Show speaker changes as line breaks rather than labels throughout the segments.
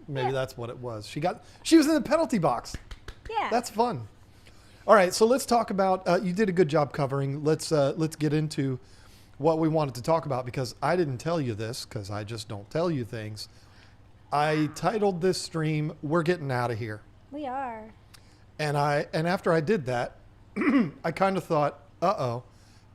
Maybe that's what it was. She was in the penalty box.
Yeah.
That's fun. All right, so let's talk about. You did a good job covering. Let's get into what we wanted to talk about, because I didn't tell you this, because I just don't tell you things. I titled this stream "We're Getting Out of Here."
We are.
And after I did that, I kind of thought,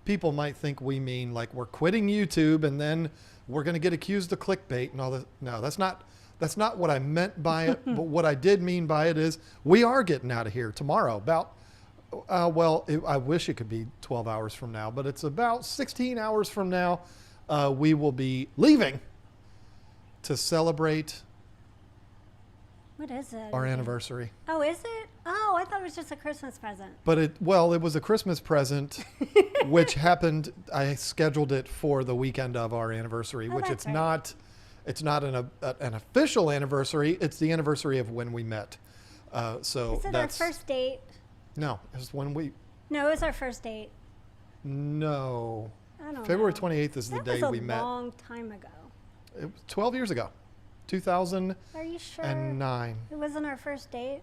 people might think we mean like we're quitting YouTube and then we're going to get accused of clickbait and all this. No, that's not what I meant by it. But what I did mean by it is we are getting out of here tomorrow. About, I wish it could be 12 hours from now, but it's about 16 hours from now. We will be leaving to celebrate.
What is it?
Our anniversary.
Oh, is it? Oh, I thought it was just a Christmas present.
But it was a Christmas present, which happened. I scheduled it for the weekend of our anniversary, which it's right. It's not an official anniversary. It's the anniversary of when we met. So
is it our first date?
No, it's when we.
No, it was our first date.
No.
I don't
February
know.
28th is the day we met.
That was a long time ago.
It was 12 years ago. 2009.
Are you sure? It wasn't our first date?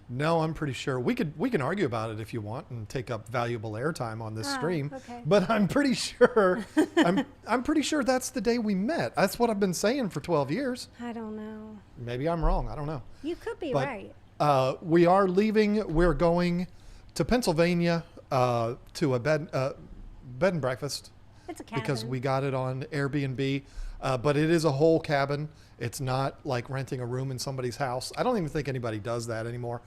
No, I'm pretty sure. We can argue about it if you want and take up valuable airtime on this stream.
Okay.
But I'm pretty sure I'm pretty sure that's the day we met. That's what I've been saying for 12 years.
I don't know.
Maybe I'm wrong. I don't know.
You could be
But,
right.
We are leaving. We're going to Pennsylvania to a bed and breakfast.
It's a cabin.
Because we got it on Airbnb. But it is a whole cabin. It's not like renting a room in somebody's house. I don't even think anybody does that anymore.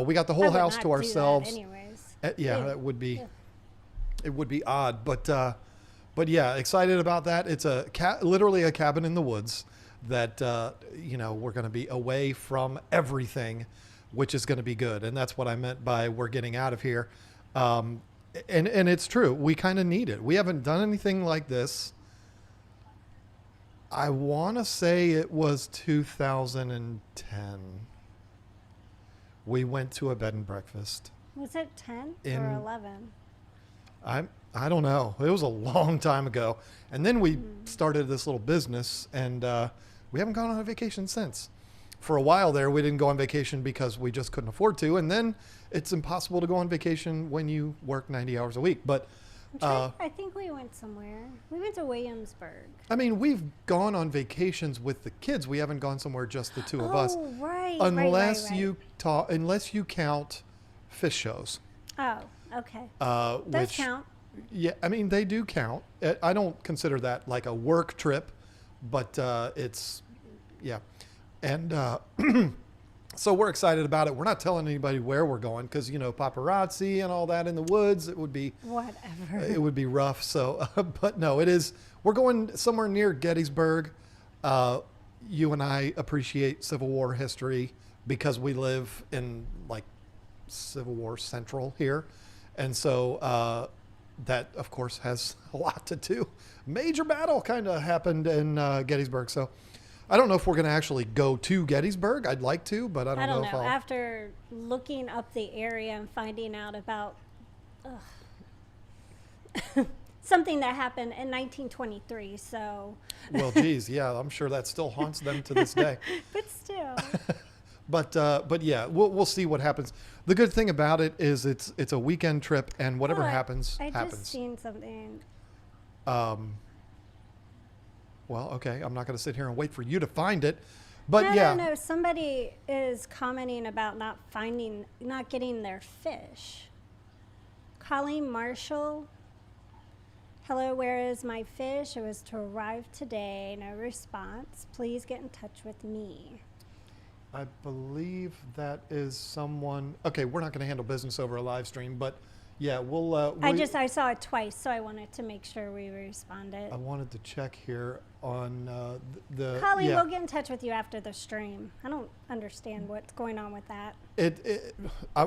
We got the whole house to ourselves.
Anyways.
It would be odd, but yeah, excited about that. It's literally a cabin in the woods that we're going to be away from everything, which is going to be good. And that's what I meant by we're getting out of here. And it's true. We kind of need it. We haven't done anything like this. I want to say it was 2010. We went to a bed and breakfast.
Was it 10 or 11?
I don't know. It was a long time ago. And then we started this little business, and we haven't gone on a vacation since. For a while there, we didn't go on vacation because we just couldn't afford to. And then it's impossible to go on vacation when you work 90 hours a week. But
I think we went somewhere. We went to Williamsburg.
I mean, we've gone on vacations with the kids. We haven't gone somewhere just the two of us.
Oh, right.
Unless
right.
Unless you count fish shows.
Oh, okay.
Those
count.
Yeah, I mean, they do count. I don't consider that like a work trip, but it's, yeah. And so we're excited about it. We're not telling anybody where we're going because, paparazzi and all that in the woods, it would be
whatever.
It would be rough. So, but no, it is. We're going somewhere near Gettysburg. You and I appreciate Civil War history because we live in like Civil War Central here. And so that, of course, has a lot to do. Major battle kind of happened in Gettysburg. So I don't know if we're going to actually go to Gettysburg. I'd like to, but I don't know if I'll.
After looking up the area and finding out about something that happened in 1923, so.
Well, geez, yeah, I'm sure that still haunts them to this day.
But still.
But yeah, we'll see what happens. The good thing about it is it's a weekend trip, and whatever happens, happens.
I just seen something.
Well, okay, I'm not going to sit here and wait for you to find it, but yeah.
No, somebody is commenting about not getting their fish. Colleen Marshall. Hello, where is my fish? It was to arrive today. No response. Please get in touch with me.
I believe that is someone. Okay, we're not going to handle business over a live stream, but yeah, we'll.
I saw it twice, so I wanted to make sure we responded.
I wanted to check here on the.
Colleen, we'll get in touch with you after the stream. I don't understand what's going on with that.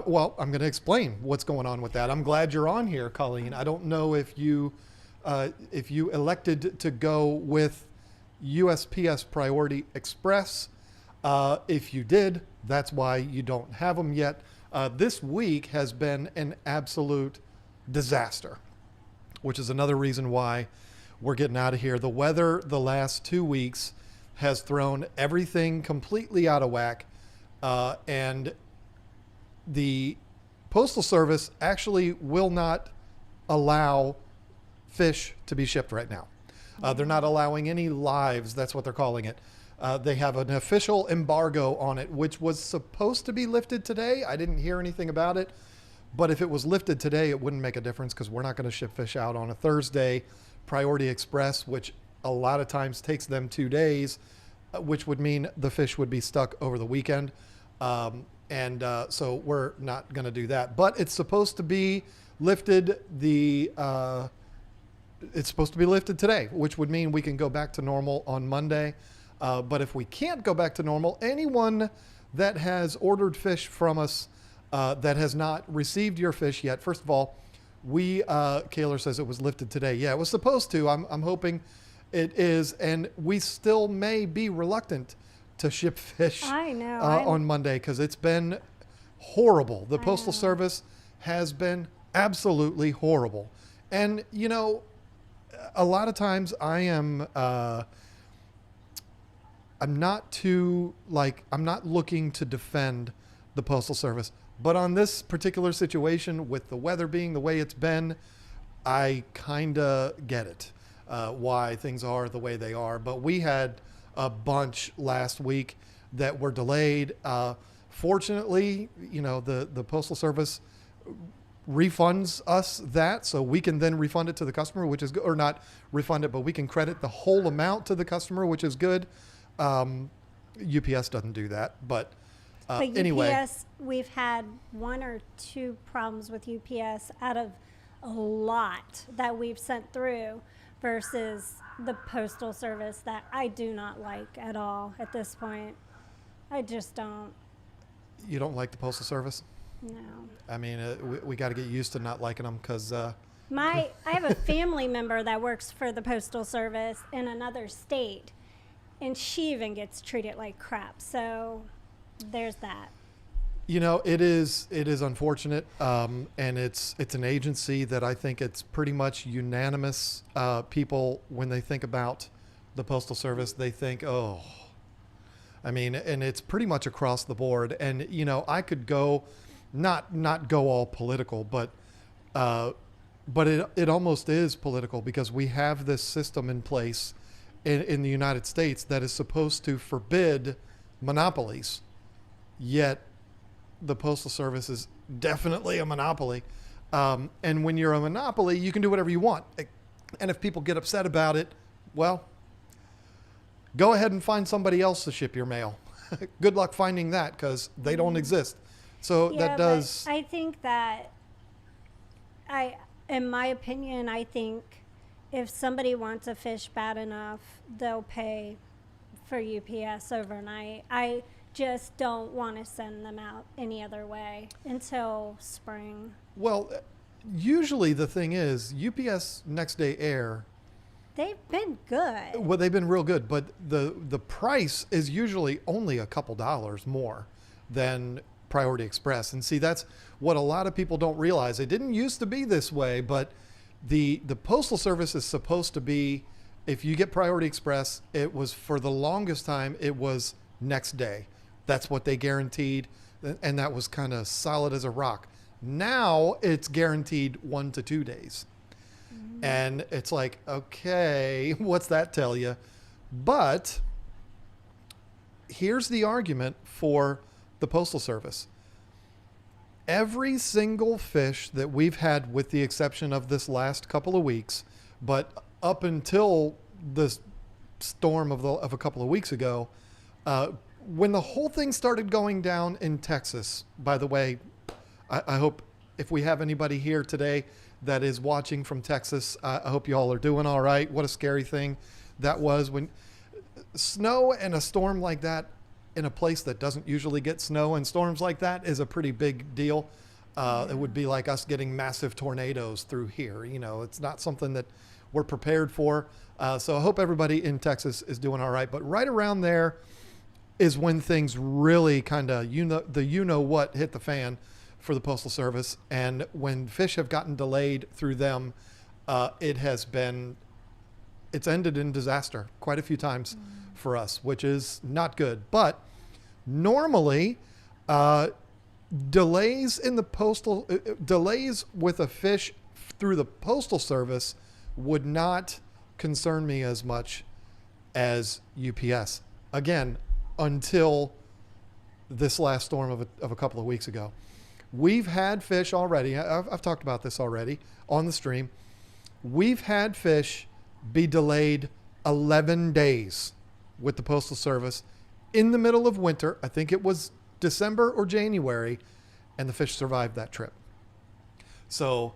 Well, I'm going to explain what's going on with that. I'm glad you're on here, Colleen. I don't know if you elected to go with USPS Priority Express. If you did, that's why you don't have them yet. This week has been an absolute disaster, which is another reason why we're getting out of here. The weather the last 2 weeks has thrown everything completely out of whack. And the Postal Service actually will not allow fish to be shipped right now. They're not allowing any lives. That's what they're calling it. They have an official embargo on it, which was supposed to be lifted today. I didn't hear anything about it. But if it was lifted today, it wouldn't make a difference because we're not going to ship fish out on a Thursday. Priority Express, which a lot of times takes them 2 days, which would mean the fish would be stuck over the weekend. So we're not going to do that. But it's supposed to be lifted it's supposed to be lifted today, which would mean we can go back to normal on Monday. But if we can't go back to normal, anyone that has ordered fish from us that has not received your fish yet, first of all, Kaylor says it was lifted today. Yeah, it was supposed to. I'm hoping it is. And we still may be reluctant to ship fish on Monday because it's been horrible. The Postal Service has been absolutely horrible. And, you know, a lot of times I'm not looking to defend the Postal Service. But on this particular situation, with the weather being the way it's been, I kind of get it, why things are the way they are. But we had a bunch last week that were delayed. Fortunately, you know, the Postal Service refunds us that, so we can then refund it to the customer, which is good, or not refund it, but we can credit the whole amount to the customer, which is good. UPS doesn't do that, but anyway.
UPS, we've had 1 or 2 problems with UPS out of a lot that we've sent through versus the Postal Service that I do not like at all at this point. I just don't.
You don't like the Postal Service?
No.
I mean, we got to get used to not liking them because...
I have a family member that works for the Postal Service in another state, and she even gets treated like crap. So there's that.
You know, it is unfortunate, and it's an agency that I think it's pretty much unanimous. People, when they think about the Postal Service, they think, oh, I mean, and it's pretty much across the board. And, you know, I could go, not go all political, but it almost is political because we have this system in place in the United States that is supposed to forbid monopolies. Yet the Postal Service is definitely a monopoly. And when you're a monopoly, you can do whatever you want. And if people get upset about it, well, go ahead and find somebody else to ship your mail. Good luck finding that because they don't exist. So
yeah,
that does.
But I think that in my opinion, I think if somebody wants a fish bad enough, they'll pay for UPS overnight. I just don't want to send them out any other way until spring.
Well, usually the thing is UPS next day air.
They've been good.
Well, they've been real good, but the price is usually only a couple dollars more than Priority Express. And see, that's what a lot of people don't realize. It didn't used to be this way, but the Postal Service is supposed to be, if you get Priority Express, it was for the longest time, it was next day. That's what they guaranteed. And that was kind of solid as a rock. Now it's guaranteed 1 to 2 days. Mm-hmm. And it's like, okay, what's that tell you? But here's the argument for the Postal Service. Every single fish that we've had, with the exception of this last couple of weeks, but up until this storm of a couple of weeks ago, when the whole thing started going down in Texas, by the way, I hope if we have anybody here today that is watching from Texas, I hope you all are doing all right. What a scary thing that was. When snow and a storm like that in a place that doesn't usually get snow and storms like that is a pretty big deal. It would be like us getting massive tornadoes through here. You know, it's not something that we're prepared for. So I hope everybody in Texas is doing all right. But right around there is when things really kind of, what hit the fan for the Postal Service. And when fish have gotten delayed through them, it has been it's ended in disaster quite a few times for us, which is not good. But normally, delays in the postal delays with a fish through the postal service would not concern me as much as UPS. Again, until this last storm of a couple of weeks ago. We've had fish already. I've talked about this already on the stream. We've had fish be delayed 11 days with the Postal Service in the middle of winter. I think it was December or January, and the fish survived that trip. So,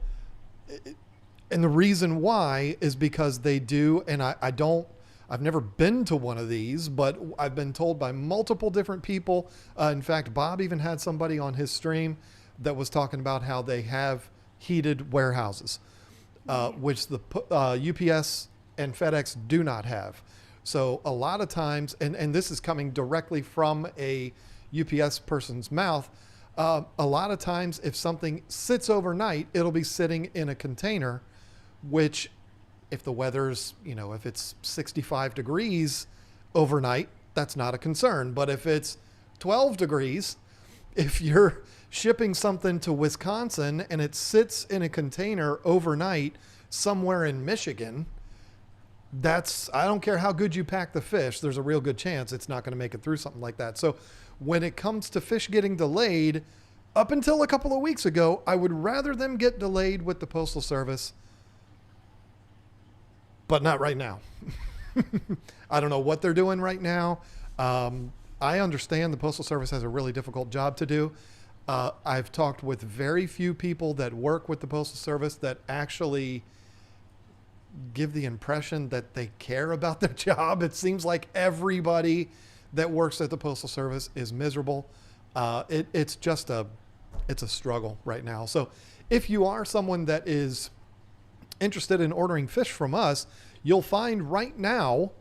and the reason why is because they do, and I've never been to one of these, but I've been told by multiple different people. In fact, Bob even had somebody on his stream that was talking about how they have heated warehouses, which the UPS and FedEx do not have. So a lot of times, and this is coming directly from a UPS person's mouth, a lot of times if something sits overnight, it'll be sitting in a container, which if the weather's, if it's 65 degrees overnight, that's not a concern. But if it's 12 degrees, if you're shipping something to Wisconsin and it sits in a container overnight somewhere in Michigan, I don't care how good you pack the fish, there's a real good chance it's not going to make it through something like that. So when it comes to fish getting delayed, up until a couple of weeks ago, I would rather them get delayed with the Postal Service, but not right now. I don't know what they're doing right now. I understand the Postal Service has a really difficult job to do. I've talked with very few people that work with the Postal Service that actually give the impression that they care about their job. It seems like everybody that works at the Postal Service is miserable. It's a struggle right now. So if you are someone that is interested in ordering fish from us, you'll find right now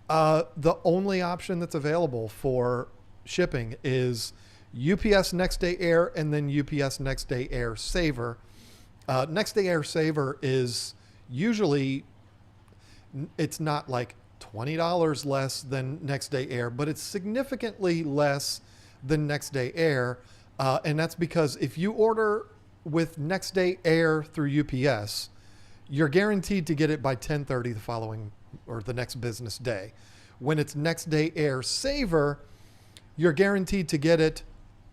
the only option that's available for shipping is UPS Next Day Air and then UPS Next Day Air Saver. Next Day Air Saver is usually, it's not like $20 less than Next Day Air, but it's significantly less than Next Day Air. And that's because if you order with Next Day Air through UPS, you're guaranteed to get it by 10:30 the following or the next business day. When it's Next Day Air Saver, you're guaranteed to get it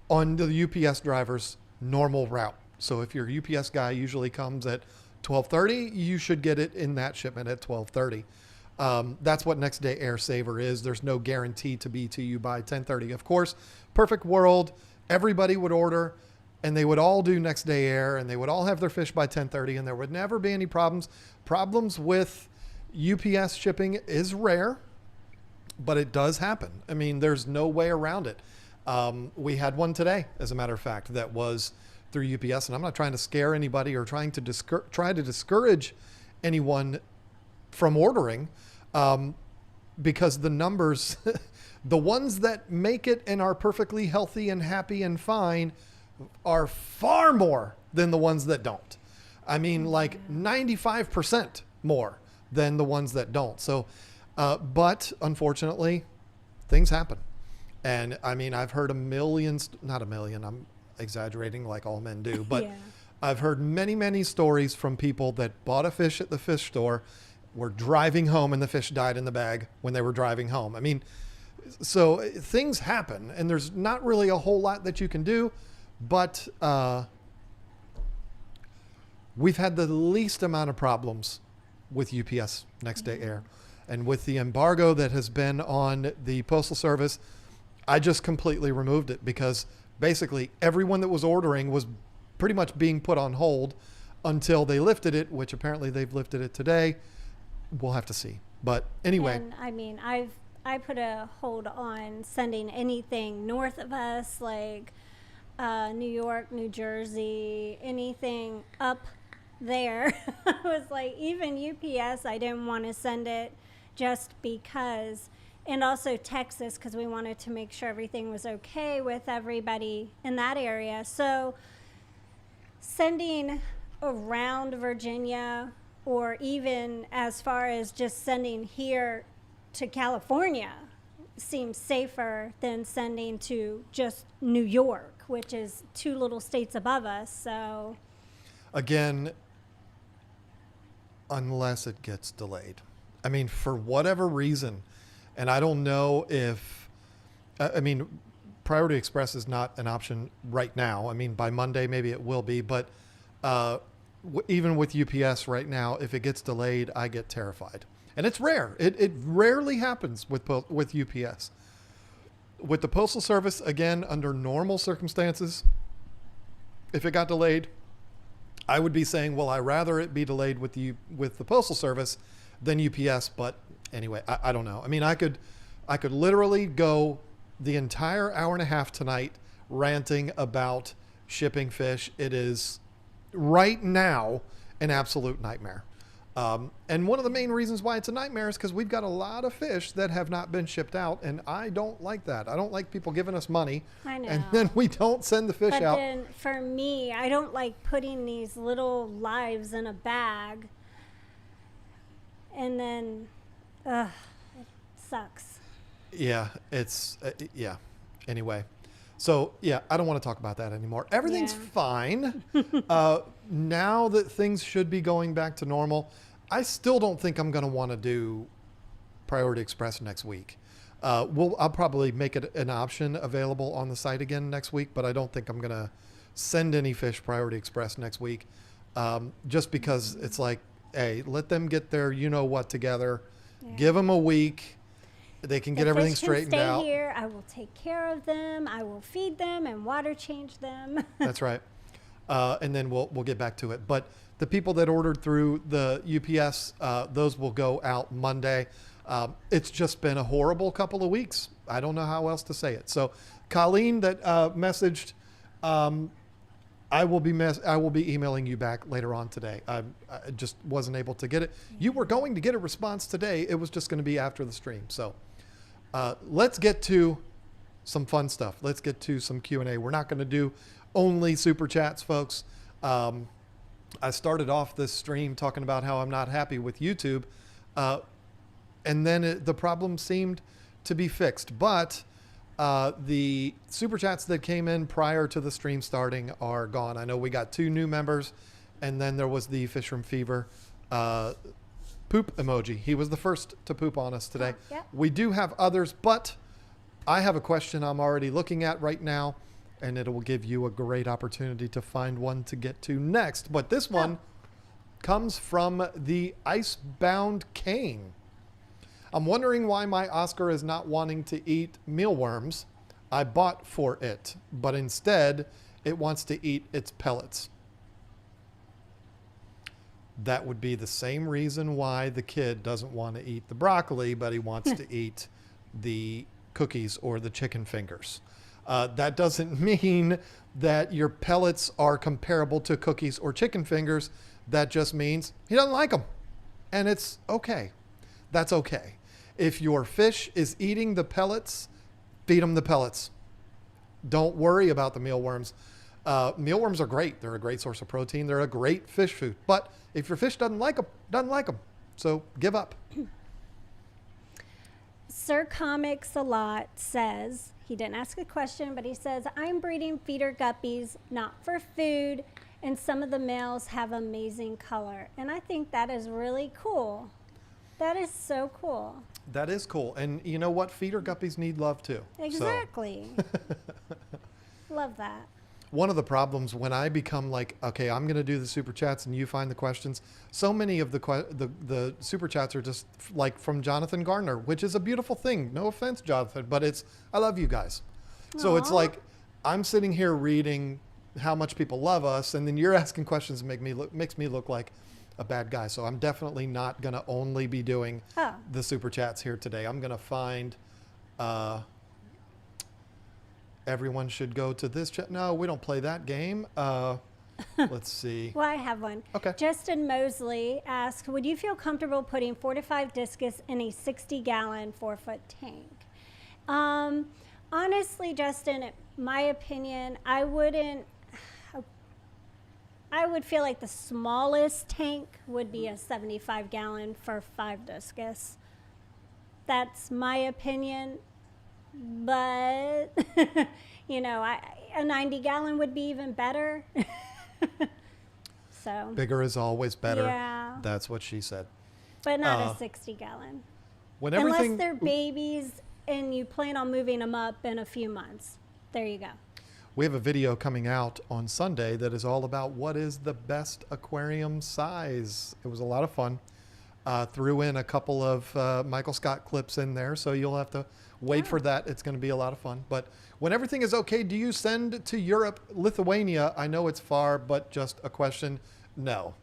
on the UPS driver's normal route. So if your UPS guy usually comes at 12:30, you should get it in that shipment at 12:30. That's what Next Day Air Saver is. There's no guarantee to be to you by 10:30. Of course, perfect world, everybody would order and they would all do Next Day Air and they would all have their fish by 10:30 and there would never be any problems. Problems with UPS shipping is rare, but it does happen. I mean, there's no way around it. We had one today, as a matter of fact, that was through UPS, and I'm not trying to scare anybody or trying to try to discourage anyone from ordering, because the numbers, the ones that make it and are perfectly healthy and happy and fine are far more than the ones that don't. I mean, like 95% more than the ones that don't. So, but unfortunately, things happen. And I mean, I've heard not a million, I'm exaggerating like all men do, but yeah. I've heard many, many stories from people that bought a fish at the fish store, were driving home and the fish died in the bag when they were driving home. I mean, so things happen and there's not really a whole lot that you can do, but we've had the least amount of problems with UPS Next Day Air. And with the embargo that has been on the Postal Service, I just completely removed it because basically everyone that was ordering was pretty much being put on hold until they lifted it, which apparently they've lifted it today. We'll have to see. But anyway.
And I mean, I put a hold on sending anything north of us, like New York, New Jersey, anything up there. I was like, even UPS, I didn't want to send it just because. And also Texas, because we wanted to make sure everything was okay with everybody in that area. So sending around Virginia or even as far as just sending here to California seems safer than sending to just New York, which is 2 little states above us. So
Again, unless it gets delayed. I mean, for whatever reason, and I don't know if, I mean, Priority Express is not an option right now. I mean, by Monday, maybe it will be, but even with UPS right now, if it gets delayed, I get terrified. And it's rare. It rarely happens with UPS. With the Postal Service, again, under normal circumstances, if it got delayed, I would be saying, well, I'd rather it be delayed with the Postal Service than UPS. But anyway, I don't know. I mean, I could literally go the entire hour and a half tonight ranting about shipping fish. It is right now an absolute nightmare. And one of the main reasons why it's a nightmare is because we've got a lot of fish that have not been shipped out, and I don't like that. I don't like people giving us money,
I know.
and then we don't send the fish
but
out.
then for me, I don't like putting these little lives in a bag, and then it sucks.
Yeah, it's yeah. Anyway, so yeah, I don't want to talk about that anymore. Everything's fine. Now that things should be going back to normal, I still don't think I'm going to want to do Priority Express next week. I'll probably make it an option available on the site again next week, but I don't think I'm going to send any fish Priority Express next week, just because it's like, hey, let them get their you-know-what together. Yeah. Give them a week. They can get everything straightened out.
Stay here. I will take care of them. I will feed them and water change them.
That's right. And then we'll get back to it. But the people that ordered through the UPS, those will go out Monday. It's just been a horrible couple of weeks. I don't know how else to say it. So Colleen that messaged, I will be emailing you back later on today. I just wasn't able to get it. You were going to get a response today. It was just going to be after the stream. So let's get to some fun stuff. Let's get to some Q&A. We're not going to do only super chats, folks. I started off this stream talking about how I'm not happy with YouTube. And then the problem seemed to be fixed. But the super chats that came in prior to the stream starting are gone. I know we got 2 new members. And then there was the Fish from Fever poop emoji. He was the first to poop on us today.
Yep.
We do have others, but I have a question I'm already looking at right now, and it will give you a great opportunity to find one to get to next. But this one comes from the Icebound Cane. I'm wondering why my Oscar is not wanting to eat mealworms I bought for it, but instead it wants to eat its pellets. That would be the same reason why the kid doesn't want to eat the broccoli, but he wants to eat the cookies or the chicken fingers. That doesn't mean that your pellets are comparable to cookies or chicken fingers. That just means he doesn't like them. And it's okay. That's okay. If your fish is eating the pellets, feed them the pellets. Don't worry about the mealworms. Mealworms are great. They're a great source of protein. They're a great fish food. But if your fish doesn't like them. So give up.
Sir Comics a Lot says, he didn't ask a question, but he says, I'm breeding feeder guppies, not for food, and some of the males have amazing color. And I think that is really cool. That is so cool.
That is cool. And you know what? Feeder guppies need love too.
Exactly. Love that.
One of the problems when I become like, okay, I'm going to do the super chats and you find the questions. So many of the super chats are just like from Jonathan Gardner, which is a beautiful thing. No offense, Jonathan, but I love you guys. Aww. So it's like I'm sitting here reading how much people love us, and then you're asking questions that makes me look like a bad guy. So I'm definitely not going to only be doing the super chats here today. I'm going to find. Everyone should go to this chat. No, we don't play that game. Let's see.
Well, I have one.
Okay.
Justin Mosley asked, would you feel comfortable putting 4 to 5 discus in a 60-gallon 4-foot tank? Honestly, Justin, my opinion, I wouldn't. I would feel like the smallest tank would be a 75-gallon for 5 discus. That's my opinion, but a 90-gallon would be even better. So
Bigger is always better.
Yeah.
That's what she said.
But not a 60-gallon.
When
Unless they're babies and you plan on moving them up in a few months. There you go.
We have a video coming out on Sunday that is all about what is the best aquarium size. It was a lot of fun. Threw in a couple of Michael Scott clips in there, so you'll have to wait for that. It's going to be a lot of fun. But when everything is okay, do you send to Europe, Lithuania? I know it's far, but just a question. No.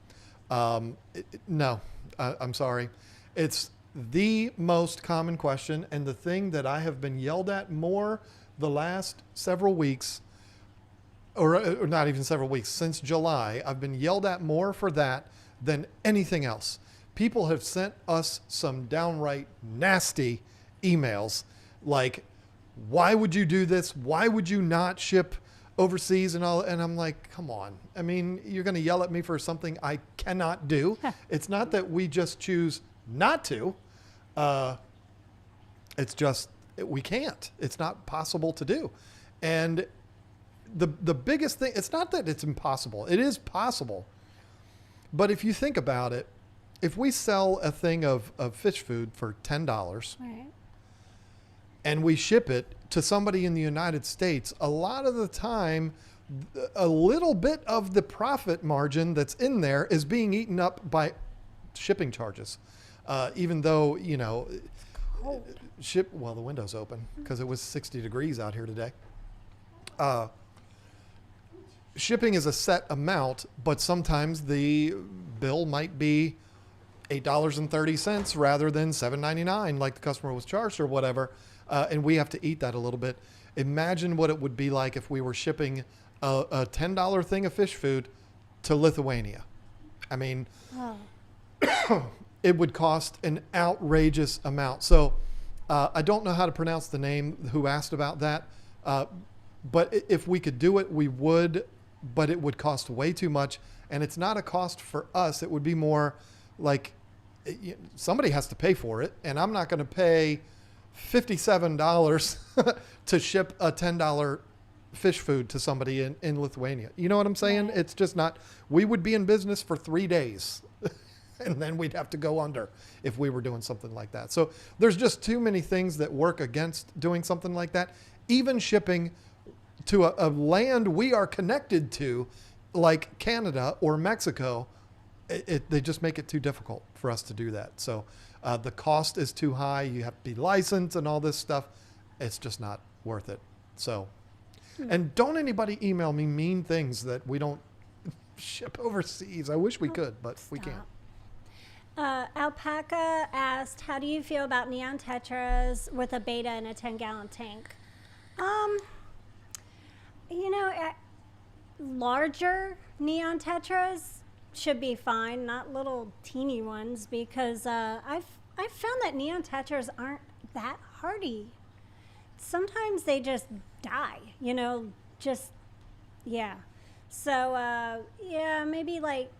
No. I'm sorry. It's the most common question, and the thing that I have been yelled at more the last several weeks, or not even several weeks, since July, I've been yelled at more for that than anything else. People have sent us some downright nasty emails like, why would you do this? Why would you not ship overseas and all? And I'm like, come on. I mean, you're going to yell at me for something I cannot do. It's not that we just choose not to. It's just, we can't. It's not possible to do. And the biggest thing, it's not that it's impossible. It is possible. But if you think about it, if we sell a thing of fish food for $10
Right.
and we ship it to somebody in the United States, a lot of the time, a little bit of the profit margin that's in there is being eaten up by shipping charges. Even though, well, the window's open because it was 60 degrees out here today. Shipping is a set amount, but sometimes the bill might be $8.30 rather than $7.99 like the customer was charged or whatever. And we have to eat that a little bit. Imagine what it would be like if we were shipping a $10 thing of fish food to Lithuania. I mean, it would cost an outrageous amount. So I don't know how to pronounce the name who asked about that. But if we could do it, we would, but it would cost way too much. And it's not a cost for us. It would be more like somebody has to pay for it. And I'm not going to pay $57 to ship a $10 fish food to somebody in Lithuania. You know what I'm saying?
Right.
It's just not, we would be in business for 3 days and then we'd have to go under if we were doing something like that. So there's just too many things that work against doing something like that. Even shipping to a land we are connected to, like Canada or Mexico, they just make it too difficult for us to do that. So the cost is too high. You have to be licensed and all this stuff. It's just not worth it. So, and don't anybody email me mean things that we don't ship overseas. I wish we could, but we can't.
Alpaca asked, how do you feel about neon tetras with a beta in a 10-gallon tank? Larger neon tetras should be fine, not little teeny ones, because I've found that neon tetras aren't that hardy. Sometimes they just die, So, maybe like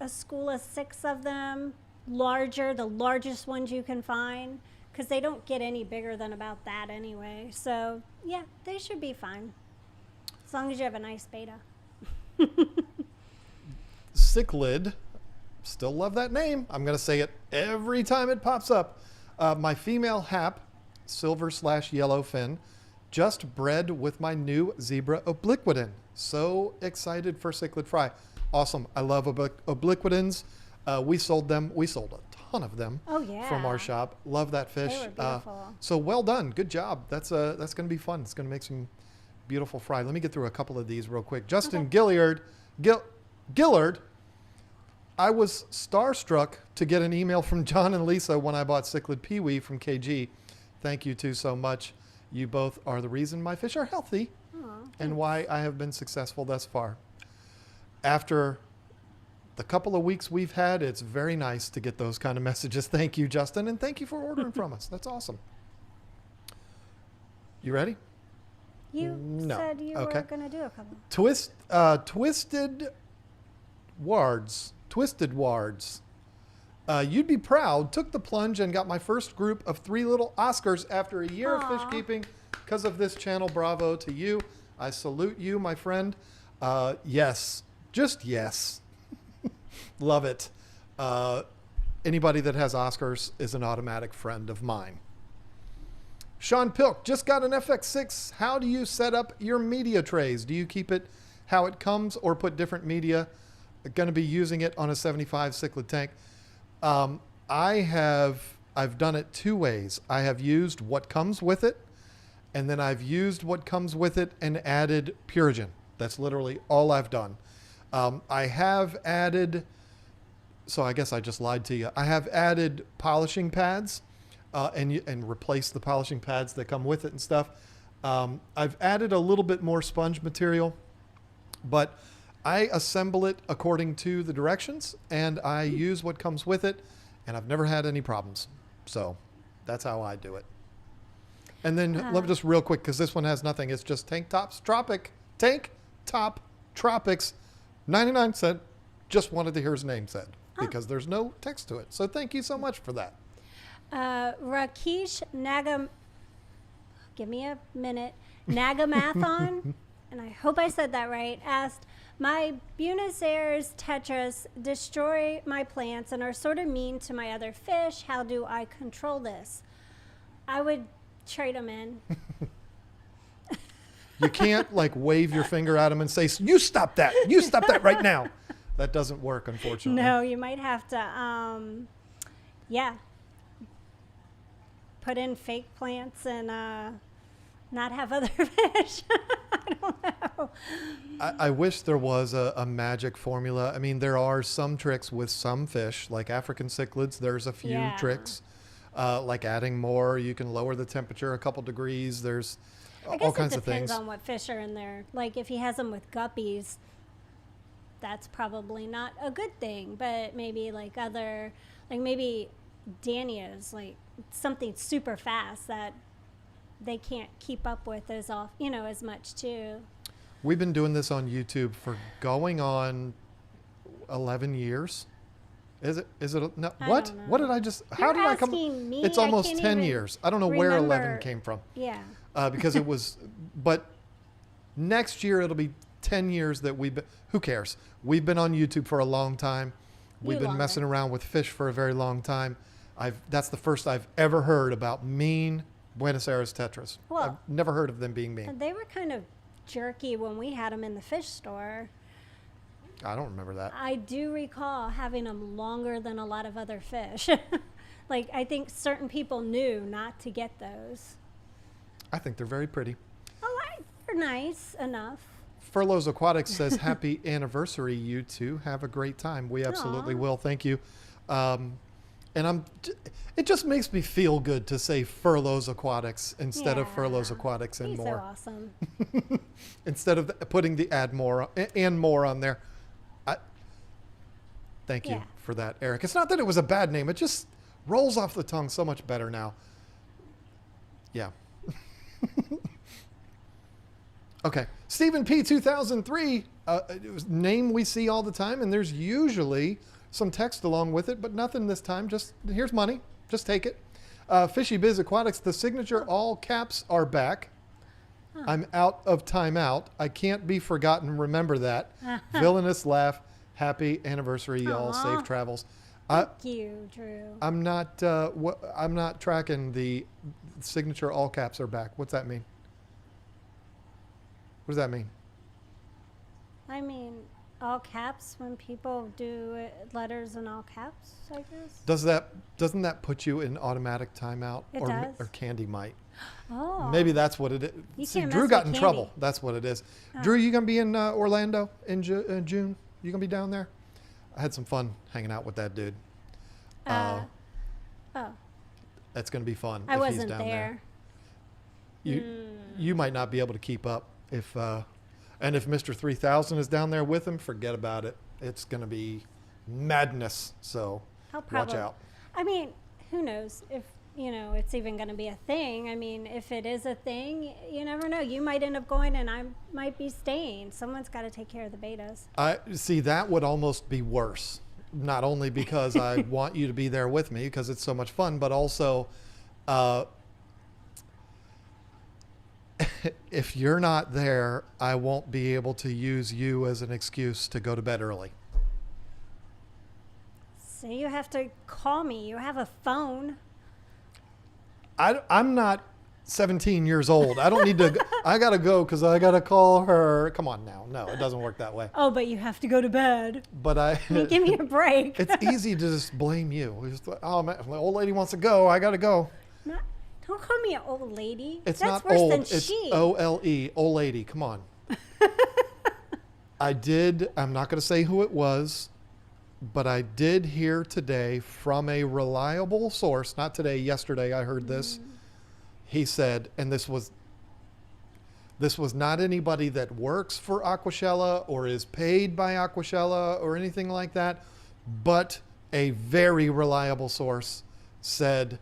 a school of 6 of them, the largest ones you can find, because they don't get any bigger than about that anyway. So, yeah, they should be fine, as long as you have a nice beta.
Cichlid, still love that name. I'm going to say it every time it pops up. My female hap, silver/yellow fin, just bred with my new zebra obliquidin. So excited for cichlid fry. Awesome. I love obliquidins. We sold them. We sold a ton of them from our shop. Love that fish.
They were beautiful.
So well done. Good job. That's going to be fun. It's going to make some beautiful fry. Let me get through a couple of these real quick. Justin Gillard, I was starstruck to get an email from John and Lisa when I bought cichlid peewee from KG. Thank you two so much. You both are the reason my fish are healthy and why I have been successful thus far. After the couple of weeks we've had, it's very nice to get those kind of messages. Thank you, Justin, and thank you for ordering from us. That's awesome. You ready?
You said you were going to do a couple.
Twisted Twisted Wards. You'd be proud. Took the plunge and got my first group of 3 little Oscars after a year of fish keeping because of this channel. Bravo to you. I salute you, my friend. Yes. Just yes. Love it. Anybody that has Oscars is an automatic friend of mine. Sean Pilk, just got an FX6. How do you set up your media trays? Do you keep it how it comes or put different media? Going to be using it on a 75 cichlid tank. I've done it 2 ways. I have used what comes with it, and then I've used what comes with it and added Purigen. That's literally all I've done. I have added, so I guess I just lied to you. I have added polishing pads and replaced the polishing pads that come with it and stuff. I've added a little bit more sponge material, but I assemble it according to the directions and I use what comes with it, and I've never had any problems. So that's how I do it. And then let me just real quick, because this one has nothing. It's just Tank Top Tropics, 99 cent. Just wanted to hear his name said because there's no text to it. So thank you so much for that.
Rakesh Nagam, give me a minute, Nagamathon, and I hope I said that right, asked, my Buenos Aires tetras destroy my plants and are sort of mean to my other fish. How do I control this? I would trade them in.
You can't like wave your finger at them and say, you stop that. You stop that right now. That doesn't work, unfortunately.
No, you might have to, put in fake plants and not have other fish. I don't know.
I wish there was a magic formula. I mean, there are some tricks with some fish, like African cichlids. There's a few tricks, like adding more. You can lower the temperature a couple degrees. There's all kinds of things.
I guess it depends on what fish are in there. Like if he has them with guppies, that's probably not a good thing. But maybe like maybe Dania's, like something super fast that they can't keep up with as much too.
We've been doing this on YouTube for going on 11 years. Is it? No. What? What did I just? How did I come?
Me?
It's almost 10 years. I don't know where 11 came from.
Yeah.
Because it was, but next year it'll be 10 years that we've been. Who cares? We've been on YouTube for a long time. We've been messing around with fish for a very long time. That's the first I've ever heard about mean Buenos Aires tetras.
Well,
I've never heard of them being mean.
They were kind of jerky when we had them in the fish store.
I don't remember that.
I do recall having them longer than a lot of other fish. Like, I think certain people knew not to get those.
I think they're very pretty.
Oh, they're nice enough.
Furloughs Aquatics says, happy anniversary, you two. Have a great time. We absolutely will. Thank you. And it just makes me feel good to say Furloughs Aquatics instead of Furloughs Aquatics and more.
So awesome.
Instead of putting the add more and more on there. Thank you for that, Eric. It's not that it was a bad name. It just rolls off the tongue so much better now. Yeah. Okay. Stephen P. 2003, it was name we see all the time, and there's usually some text along with it, but nothing this time. Just here's money. Just take it. Fishy Biz Aquatics, the signature all caps are back. I'm out of timeout. I can't be forgotten. Remember that. Villainous laugh. Happy anniversary, y'all. Safe travels.
Thank you, Drew.
I'm not tracking the signature all caps are back. What's that mean? What does that mean?
I mean, all caps when people do letters in all caps, I guess.
Doesn't that put you in automatic timeout?
It does.
Or Candy might.
Oh.
Maybe that's what it is.
You
See,
can't
Drew
mess
got
with
in
Candy.
trouble. That's what it is. Drew, you gonna be in Orlando in June? You gonna be down there? I had some fun hanging out with that dude.
Oh.
That's gonna be fun.
I
if
wasn't
he's down
there.
You might not be able to keep up if Mr. 3000 is down there with him. Forget about it. It's gonna be madness. So watch out.
I mean, who knows? If it's even going to be a thing. I mean, if it is a thing, you never know. You might end up going and I might be staying. Someone's got to take care of the betas.
I see that would almost be worse. Not only because I want you to be there with me because it's so much fun, but also if you're not there, I won't be able to use you as an excuse to go to bed early.
So you have to call me. You have a phone.
I'm not 17 years old. I don't need to. I got to go because I got to call her. Come on now. No, it doesn't work that way.
Oh, but you have to go to bed.
But
I mean, give me a break.
It's easy to just blame you. Just, oh, man, the old lady wants to go. I got to go.
Don't call me an old lady.
It's
That's
not
worse
old.
than
It's
she.
OLE. Old lady. Come on. I'm not going to say who it was, but I did hear today from a reliable source. Not today, yesterday I heard this. He said, and this was not anybody that works for Aquashella or is paid by Aquashella or anything like that, but a very reliable source said,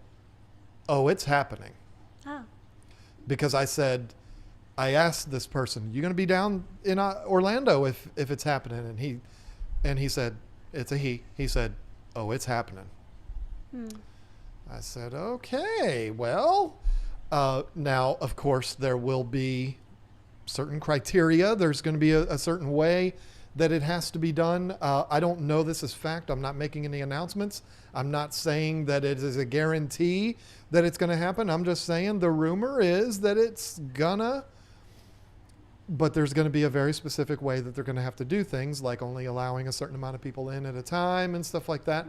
oh, it's happening.
Oh.
Because I asked this person, you going to be down in Orlando if it's happening? And he said, it's a he. He said, oh, it's happening. I said, okay, well, now, of course, there will be certain criteria. There's going to be a certain way that it has to be done. I don't know this is fact. I'm not making any announcements. I'm not saying that it is a guarantee that it's going to happen. I'm just saying the rumor is that it's gonna, but there's going to be a very specific way that they're going to have to do things, like only allowing a certain amount of people in at a time and stuff like that.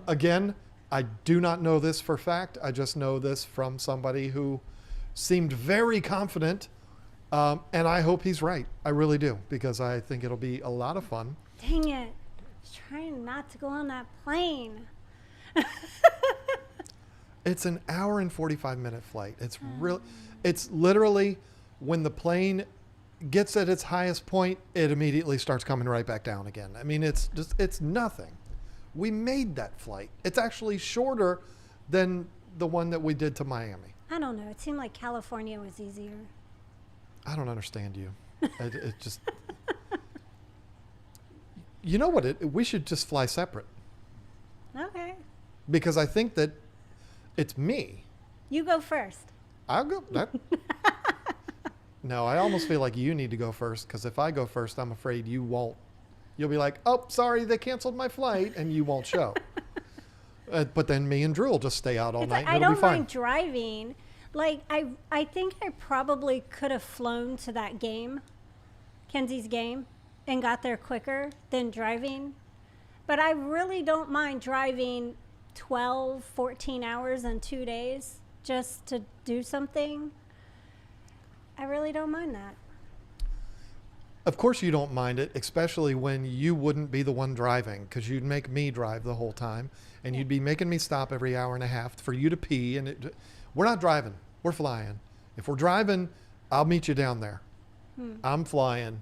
Again, I do not know this for fact. I just know this from somebody who seemed very confident. And I hope he's right. I really do, because I think it'll be a lot of fun.
Dang it. I was trying not to go on that plane.
It's an hour and 45-minute flight. It's literally when the plane gets at its highest point, it immediately starts coming right back down again. I mean, it's nothing. We made that flight. It's actually shorter than the one that we did to Miami.
I don't know. It seemed like California was easier.
I don't understand you. It just, you know what? We should just fly separate.
Okay.
Because I think that it's me.
You go first.
I'll go. No, I almost feel like you need to go first, because if I go first, I'm afraid you won't. You'll be like, oh, sorry, they canceled my flight, and you won't show. But then me and Drew will just stay out all night, and
I
it'll
don't
be fine.
mind driving. Like, I think I probably could have flown to that game, Kenzie's game, and got there quicker than driving. But I really don't mind driving 12, 14 hours in 2 days just to do something. I really don't mind that.
Of course you don't mind it, especially when you wouldn't be the one driving, because you'd make me drive the whole time, and you'd be making me stop every hour and a half for you to pee. And we're not driving. We're flying. If we're driving, I'll meet you down there. I'm flying,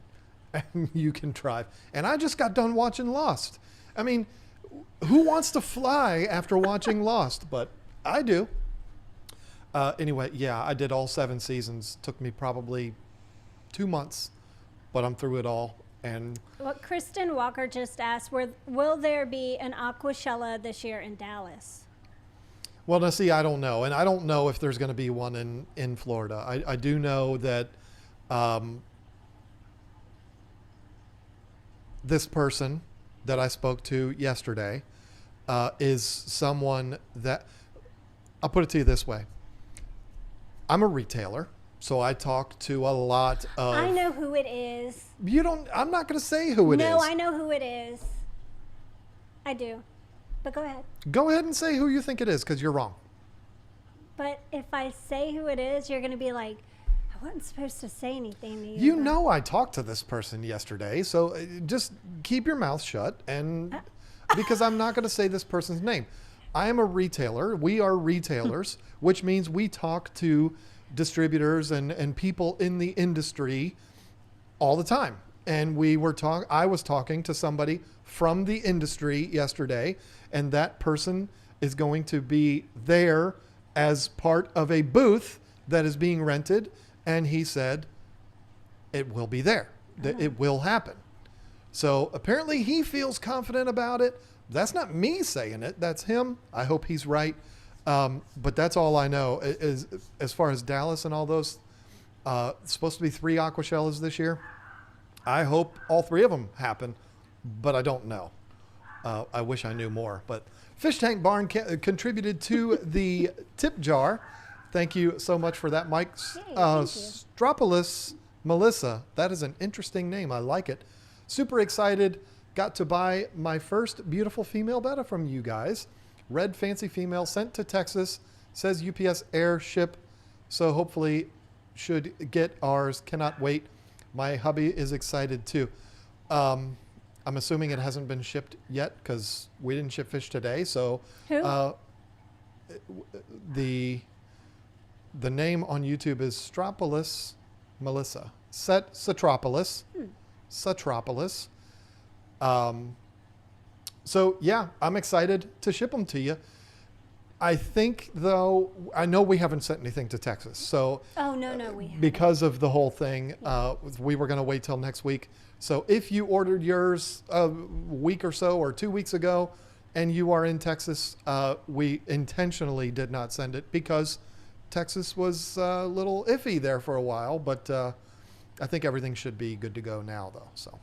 and you can drive. And I just got done watching Lost. I mean, who wants to fly after watching Lost? But I do. Anyway, yeah, I did all 7 seasons. Took me probably 2 months, but I'm through it all. And
What Kristen Walker just asked, will there be an Aquashella this year in Dallas?
well, now see, I don't know. And I don't know if there's going to be one in Florida. I do know that this person that I spoke to yesterday is someone that, I'll put it to you this way. I'm a retailer, so I talk to a lot of...
I know who it is.
I'm not going to say who it is.
No, I know who it is. I do. But go ahead.
Go ahead and say who you think it is, because you're wrong.
But if I say who it is, you're going to be like, I wasn't supposed to say anything to you.
You know I talked to this person yesterday, so just keep your mouth shut, and because I'm not going to say this person's name. I am a retailer. We are retailers, which means we talk to distributors and people in the industry all the time. And I was talking to somebody from the industry yesterday, and that person is going to be there as part of a booth that is being rented. And he said, it will be there. It will happen. So apparently he feels confident about it. That's not me saying it. That's him. I hope he's right. But that's all I know is as far as Dallas and all those, it's supposed to be 3 Aquashellas this year. I hope all 3 of them happen, but I don't know. I wish I knew more, but Fish Tank Barn contributed to the tip jar. Thank you so much for that, Mike. Stropolis Melissa. That is an interesting name. I like it. Super excited. Got to buy my first beautiful female betta from you guys. Red fancy female sent to Texas. Says UPS air ship. So hopefully should get ours. Cannot wait. My hubby is excited too. I'm assuming it hasn't been shipped yet because we didn't ship fish today. So
Who?
The name on YouTube is Stropolis Melissa. Satropolis. Satropolis. So yeah, I'm excited to ship them to you. I think though, I know we haven't sent anything to Texas. So
Oh, no, we haven't.
because of the whole thing, we were going to wait till next week. So if you ordered yours a week or so or 2 weeks ago and you are in Texas, we intentionally did not send it because Texas was a little iffy there for a while, but I think everything should be good to go now though. So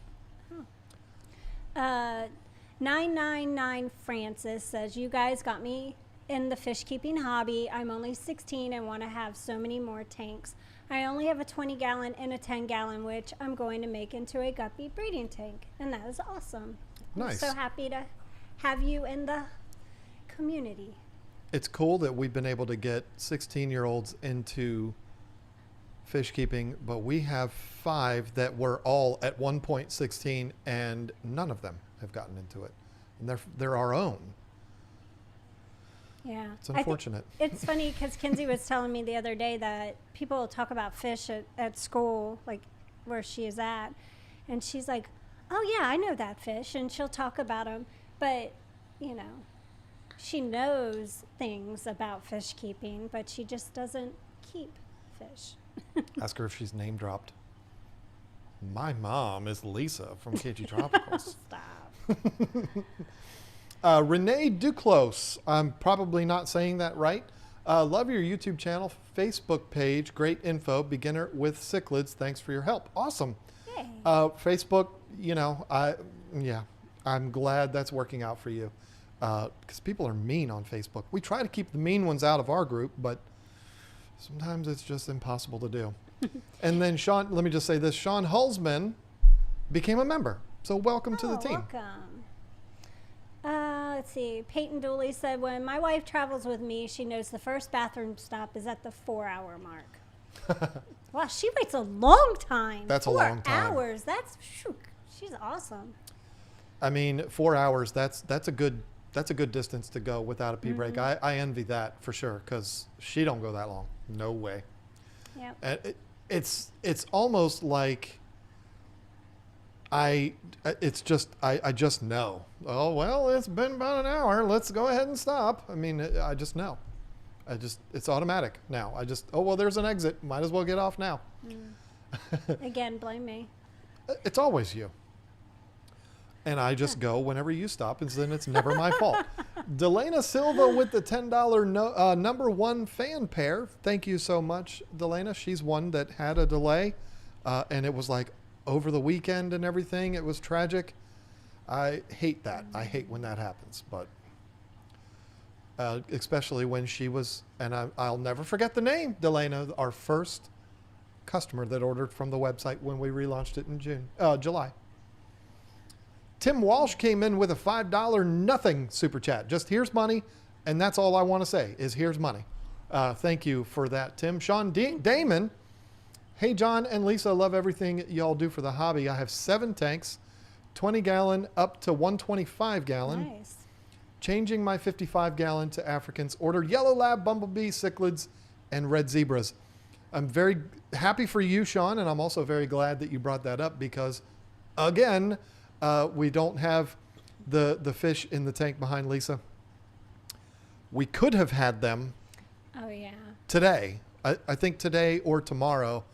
999 Francis says, you guys got me in the fish keeping hobby. I'm only 16 and want to have so many more tanks. I only have a 20 gallon and a 10 gallon, which I'm going to make into a guppy breeding tank. And that is awesome.
Nice.
I'm so happy to have you in the community.
It's cool that we've been able to get 16-year-olds into fish keeping, but we have 5 that were all at one point 16 and none of them have gotten into it. And they're our own.
Yeah.
It's unfortunate.
It's funny because Kinsey was telling me the other day that people talk about fish at school, like where she is at. And she's like, oh, yeah, I know that fish. And she'll talk about them. But, you know, she knows things about fish keeping, but she just doesn't keep fish.
Ask her if she's name dropped. My mom is Lisa from KG Tropicals.
Stop.
Renee Duclos. I'm probably not saying that right. Love your YouTube channel, Facebook page. Great info. Beginner with cichlids. Thanks for your help. Awesome.
Yay.
Facebook, you know, I'm glad that's working out for you. Because people are mean on Facebook. We try to keep the mean ones out of our group, but sometimes it's just impossible to do. And then Sean, let me just say this. Sean Hulsman became a member. So welcome to the team.
Welcome. Let's see. Peyton Dooley said, when my wife travels with me, she knows the first bathroom stop is at the 4-hour mark. Wow, she waits a long time.
That's a long time.
4 hours. She's awesome.
I mean, 4 hours, that's a good distance to go without a pee break. I envy that for sure because she don't go that long. No way.
Yep.
It's almost like I just know. Oh, well, it's been about an hour. Let's go ahead and stop. I mean, I just know. It's automatic now. Oh, well, there's an exit. Might as well get off now.
Again, blame me.
It's always you. And I just go whenever you stop, and then it's never my fault. Delana Silva with the $10 number 1 fan pair. Thank you so much, Delana. She's one that had a delay, and it was like over the weekend and everything. It was tragic. I hate that. I hate when that happens, but especially when she was, and I'll never forget the name, Delana, our first customer that ordered from the website when we relaunched it in July. Tim Walsh came in with a $5 nothing super chat. Just here's money, and that's all I want to say is here's money. Thank you for that, Tim. Sean Damon. Hey, John and Lisa, love everything y'all do for the hobby. I have 7 tanks, 20 gallon up to 125 gallon.
Nice.
Changing my 55 gallon to Africans. Ordered yellow lab, bumblebee, cichlids, and red zebras. I'm very happy for you, Sean, and I'm also very glad that you brought that up because, again, we don't have the fish in the tank behind Lisa. we could have had them
Oh, yeah.
today. I think today or tomorrow,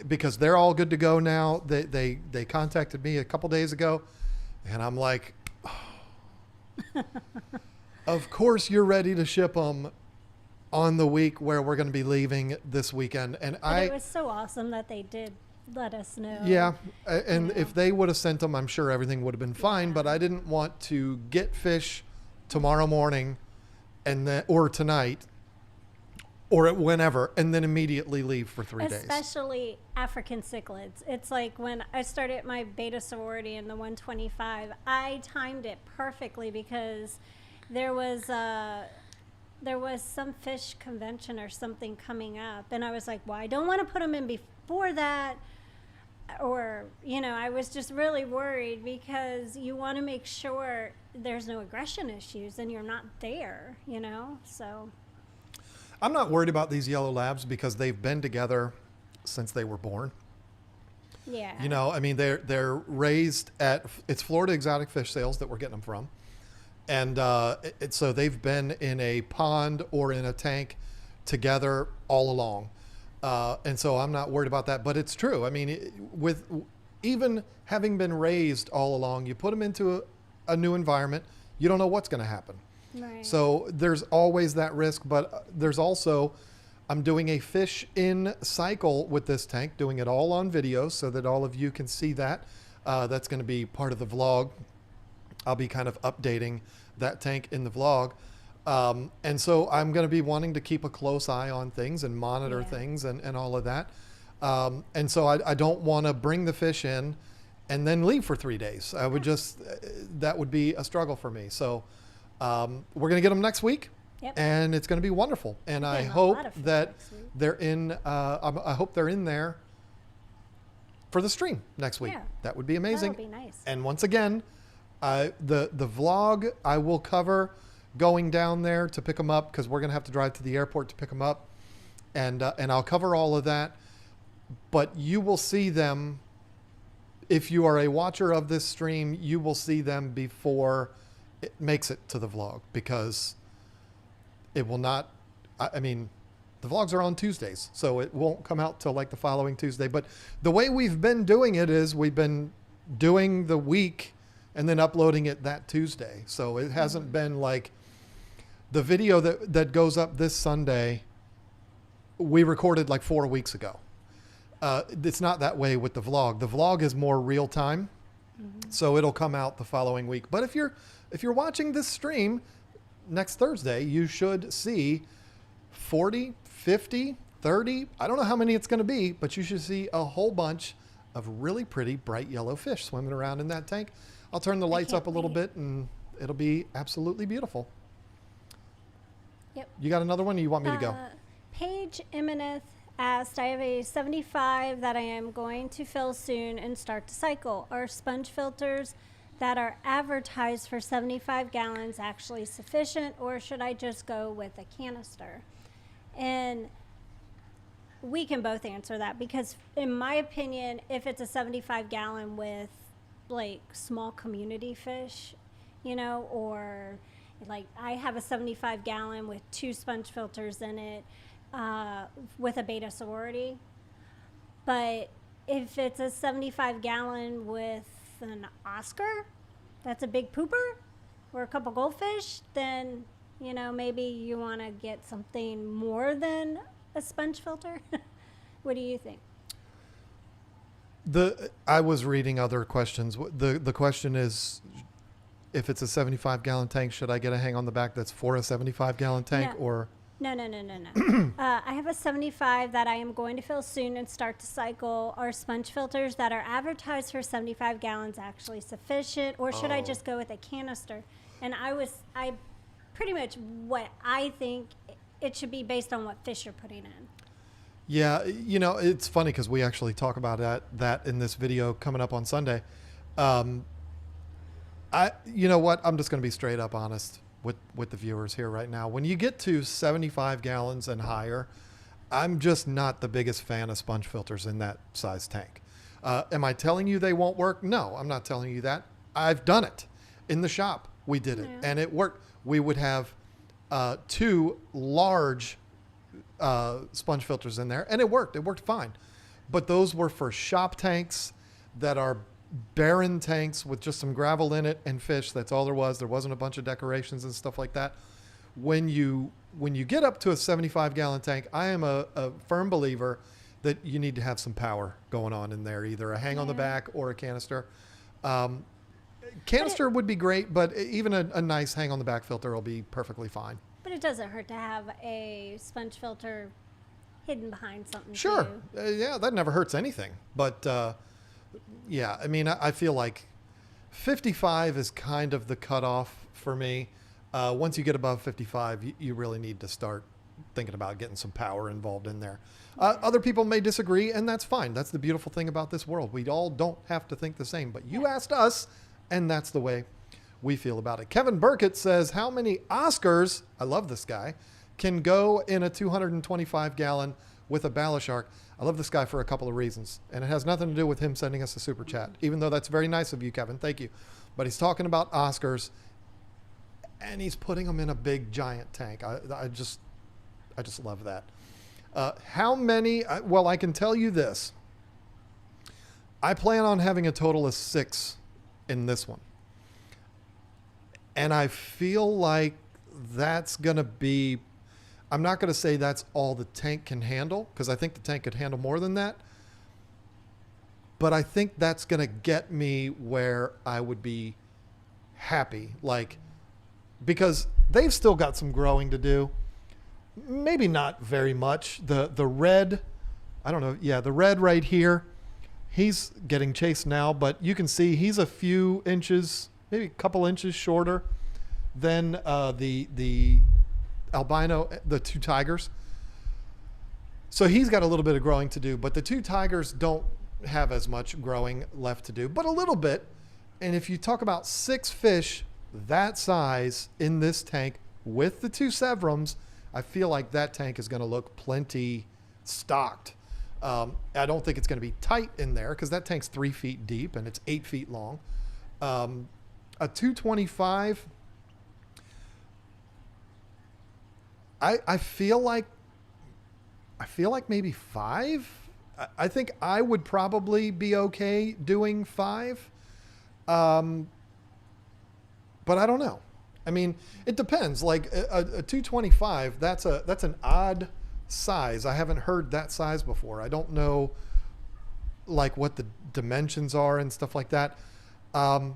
because they're all good to go now. They contacted me a couple days ago, and I'm like, oh, of course you're ready to ship them on the week where we're going to be leaving this weekend. And
But it was so awesome that they did let us know.
yeah, and
You know.
if they would have sent them, I'm sure everything would have been fine.
Yeah.
But I didn't want to get fish tomorrow morning, and then or tonight, or whenever, and then immediately leave for 3 days.
Especially African cichlids. It's like when I started my beta sorority in the 125, I timed it perfectly because there was some fish convention or something coming up, and I was like, well, I don't want to put them in before that, or I was just really worried because you want to make sure there's no aggression issues and you're not there, so.
I'm not worried about these yellow labs because they've been together since they were born.
Yeah.
I mean, they're raised at, it's Florida Exotic Fish Sales that we're getting them from. And so they've been in a pond or in a tank together all along. And so I'm not worried about that, but it's true. I mean, with even having been raised all along, you put them into a new environment, you don't know what's going to happen.
Right.
So there's always that risk, but there's also, I'm doing a fish in cycle with this tank, doing it all on video so that all of you can see that. That's going to be part of the vlog. I'll be kind of updating that tank in the vlog. And so I'm going to be wanting to keep a close eye on things and monitor things and all of that. And so I don't want to bring the fish in and then leave for 3 days. I would just, that would be a struggle for me. So we're going to get them next week.
Yep.
And it's going to be wonderful. And I
Getting a
hope
lot of fish
that
next week.
they're in, I hope they're in there for the stream next week.
Yeah.
That would be amazing.
That'll be nice.
And once again, the vlog I will cover going down there to pick them up because we're going to have to drive to the airport to pick them up. And I'll cover all of that. But you will see them, if you are a watcher of this stream, you will see them before it makes it to the vlog because it will not, I mean, the vlogs are on Tuesdays, so it won't come out till like the following Tuesday. But the way we've been doing it is we've been doing the week and then uploading it that Tuesday. So it hasn't been like the video that goes up this Sunday, we recorded like 4 weeks ago. It's not that way with the vlog. The vlog is more real time. So it'll come out the following week. But if you're watching this stream next Thursday, you should see 40, 50, 30. I don't know how many it's going to be, but you should see a whole bunch of really pretty bright yellow fish swimming around in that tank. I'll turn the lights
can't
up a little
wait.
bit and it'll be absolutely beautiful.
Yep.
You got another one or you want me to go?
Paige Imeneth asked, I have a 75 that I am going to fill soon and start to cycle. Are sponge filters that are advertised for 75 gallons actually sufficient, or should I just go with a canister? And we can both answer that because in my opinion, if it's a 75 gallon with like small community fish, or like I have a 75 gallon with 2 sponge filters in it, with a beta sorority. But if it's a 75 gallon with an Oscar, that's a big pooper, or a couple goldfish, then, maybe you want to get something more than a sponge filter. What do you think?
I was reading other questions. The question is, if it's a 75 gallon tank, should I get a hang on the back that's for a 75 gallon tank
No.
or?
No. I have a 75 that I am going to fill soon and start to cycle. Are sponge filters that are advertised for 75 gallons actually sufficient, or should I just go with a canister? And I pretty much what I think it should be based on what fish you're putting in.
Yeah, it's funny because we actually talk about that in this video coming up on Sunday. You know what? I'm just going to be straight up honest with the viewers here right now. When you get to 75 gallons and higher, I'm just not the biggest fan of sponge filters in that size tank. Am I telling you they won't work? No, I'm not telling you that. I've done it in the shop. We did it and it worked. We would have 2 large sponge filters in there, and it worked. It worked fine. But those were for shop tanks that are barren tanks with just some gravel in it and fish. That's all there was. There wasn't a bunch of decorations and stuff like that. When you get up to a 75-gallon tank, I am a firm believer that you need to have some power going on in there, either a hang on the back or a canister. Canister would be great, but even a nice hang on the back filter will be perfectly fine.
But it doesn't hurt to have a sponge filter hidden behind something.
Sure. Yeah, that never hurts anything. But yeah, I mean, I feel like 55 is kind of the cutoff for me. Once you get above 55, you really need to start thinking about getting some power involved in there. Other people may disagree, and that's fine. That's the beautiful thing about this world. We all don't have to think the same, but you asked us, and that's the way we feel about it. Kevin Burkett says, how many Oscars, I love this guy, can go in a 225-gallon with a bala shark? I love this guy for a couple of reasons, and it has nothing to do with him sending us a super chat, even though that's very nice of you, Kevin. Thank you. But he's talking about Oscars, and he's putting them in a big, giant tank. I just love that. How many? Well, I can tell you this. I plan on having a total of 6 in this one. And I feel like that's going to be, I'm not going to say that's all the tank can handle, because I think the tank could handle more than that. But I think that's going to get me where I would be happy. Like, because they've still got some growing to do. Maybe not very much. The red, I don't know. Yeah, the red right here, he's getting chased now, but you can see he's a few inches, maybe a couple inches shorter than the albino, the 2 tigers. So he's got a little bit of growing to do, but the 2 tigers don't have as much growing left to do, but a little bit. And if you talk about 6 fish that size in this tank with the 2 Sevrums, I feel like that tank is going to look plenty stocked. I don't think it's going to be tight in there because that tank's 3 feet deep and it's 8 feet long. A 225, I feel like maybe 5. I think I would probably be okay doing 5. But I don't know. I mean, it depends. Like a 225, that's an odd size. I haven't heard that size before. I don't know like what the dimensions are and stuff like that. 5.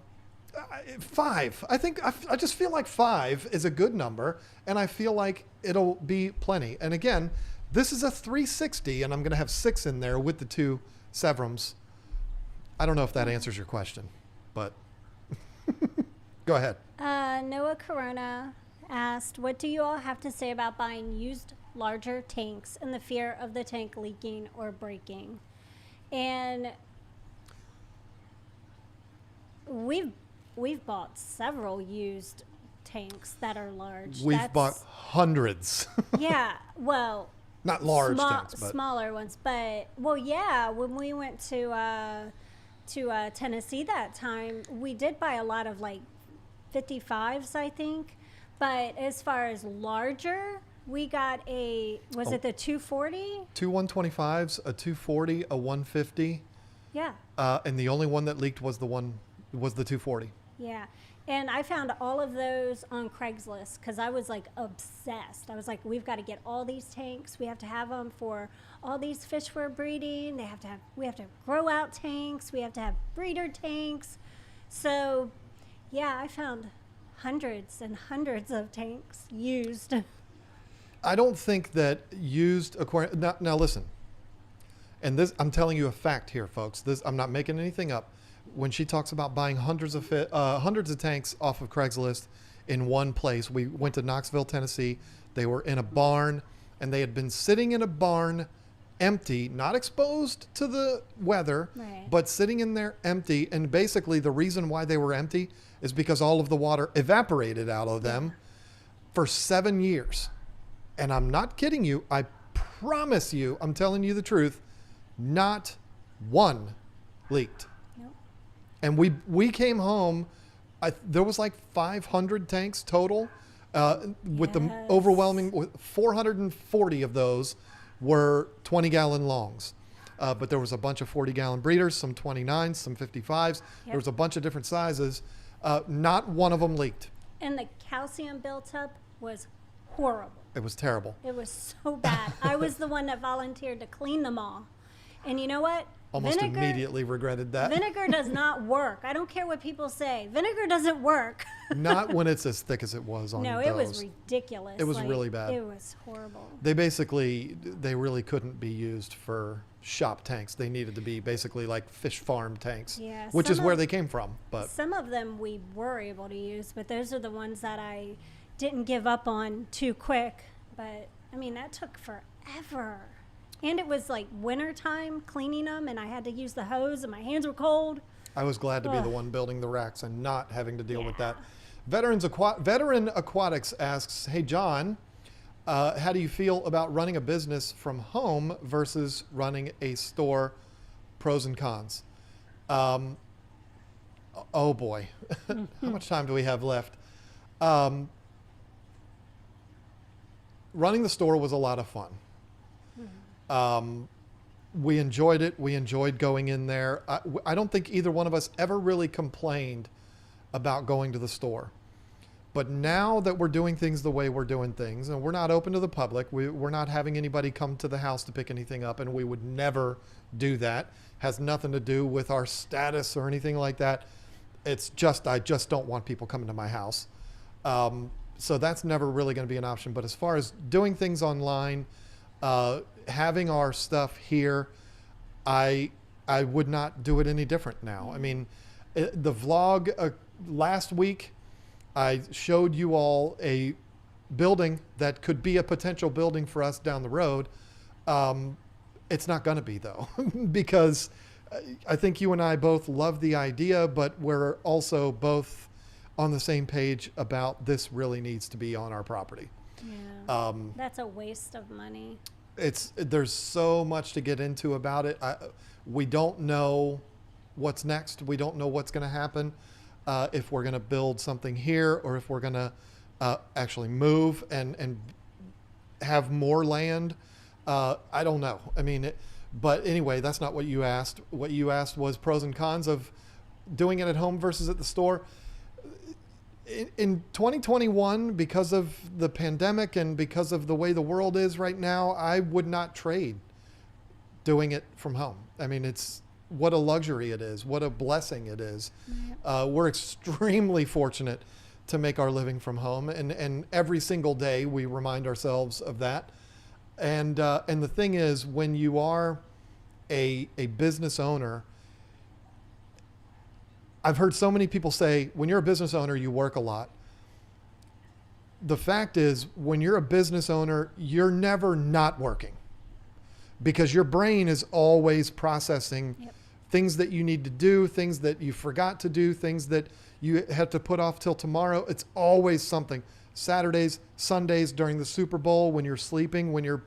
I just feel like 5 is a good number, and I feel like it'll be plenty. And again, this is a 360, and I'm going to have 6 in there with the 2 Sevrums. I don't know if that answers your question, but go ahead.
Noah Corona asked, what do you all have to say about buying used larger tanks and the fear of the tank leaking or breaking? And we've bought several used tanks that are large.
We've bought hundreds.
Yeah, well,
not large tanks, but
smaller ones. But well, yeah, when we went to Tennessee that time, we did buy a lot of like 55s, I think. But as far as larger, we got was it the 240?
2 125s, a 240, a 150.
Yeah.
And the only one that leaked was the 240.
Yeah. And I found all of those on Craigslist because I was like obsessed. I was like, we've got to get all these tanks. We have to have them for all these fish we're breeding. We have to grow out tanks. We have to have breeder tanks. So, yeah, I found hundreds and hundreds of tanks used.
I don't think that used aquarium. Now listen, and this, I'm telling you a fact here, folks. I'm not making anything up. When she talks about buying hundreds of tanks off of Craigslist in one place, we went to Knoxville, Tennessee. They were in a barn, and they had been sitting in a barn empty, not exposed to the weather,
right,
but sitting in there empty. And basically the reason why they were empty is because all of the water evaporated out of them for 7 years. And I'm not kidding you. I promise you, I'm telling you the truth, not one leaked.
Nope.
And we came home, there was like 500 tanks total. With the
Yes.
overwhelming, with 440 of those were 20-gallon longs. But there was a bunch of 40-gallon breeders, some 29s, some 55s. There was a bunch of different sizes. Not one of them leaked.
And the calcium built up was horrible.
It was terrible.
It was so bad. I was the one that volunteered to clean them all. And you know what?
Almost immediately regretted that.
Vinegar does not work. I don't care what people say. Vinegar doesn't work.
Not when it's as thick as it was on
No,
those.
it was ridiculous.
It was really bad.
It was horrible.
They really couldn't be used for shop tanks. They needed to be basically like fish farm tanks,
Yeah,
which is
some
where
of-
they came from. But
Some of them we were able to use, but those are the ones that I didn't give up on too quick. But I mean, that took forever. And it was like wintertime cleaning them, and I had to use the hose, and my hands were cold.
I was glad to be the
Ugh.
one building the racks and not having to deal with
Yeah.
that. Veteran Aquatics asks, "Hey John, how do you feel about running a business from home versus running a store? Pros and cons." Oh boy, how much time do we have left? Running the store was a lot of fun. We enjoyed it. We enjoyed going in there. I don't think either one of us ever really complained about going to the store. But now that we're doing things the way we're doing things, and we're not open to the public, we're not having anybody come to the house to pick anything up, and we would never do that. Has nothing to do with our status or anything like that. It's just, I just don't want people coming to my house. So that's never really going to be an option. But as far as doing things online, having our stuff here, I would not do it any different now. I mean, the vlog last week, I showed you all a building that could be a potential building for us down the road. It's not going to be though, because I think you and I both love the idea, but we're also both on the same page about this really needs to be on our property.
Yeah. That's a waste of money.
There's so much to get into about it. We don't know what's next. We don't know what's going to happen, if we're going to build something here or if we're going to actually move and have more land. I don't know. I mean, but anyway, that's not what you asked. What you asked was pros and cons of doing it at home versus at the store. In 2021, because of the pandemic and because of the way the world is right now, I would not trade doing it from home. I mean, it's what a luxury it is, what a blessing it is. We're extremely fortunate to make our living from home, and every single day we remind ourselves of that. And the thing is, when you are a business owner, I've heard so many people say, when you're a business owner, you work a lot. The fact is, when you're a business owner, you're never not working, because your brain is always processing things that you need to do, things that you forgot to do, things that you have to put off till tomorrow. It's always something. Saturdays, Sundays, during the Super Bowl, when you're sleeping, when you're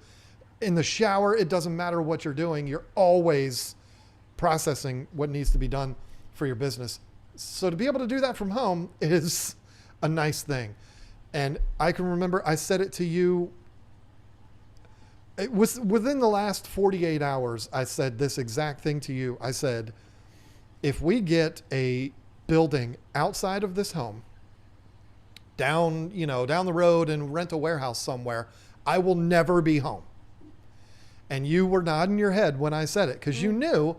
in the shower, it doesn't matter what you're doing. You're always processing what needs to be done for your business. So to be able to do that from home is a nice thing. And I can remember I said it to you. It was within the last 48 hours. I said this exact thing to you. I said, if we get a building outside of this home, down the road and rent a warehouse somewhere, I will never be home. And you were nodding your head when I said it, because you knew,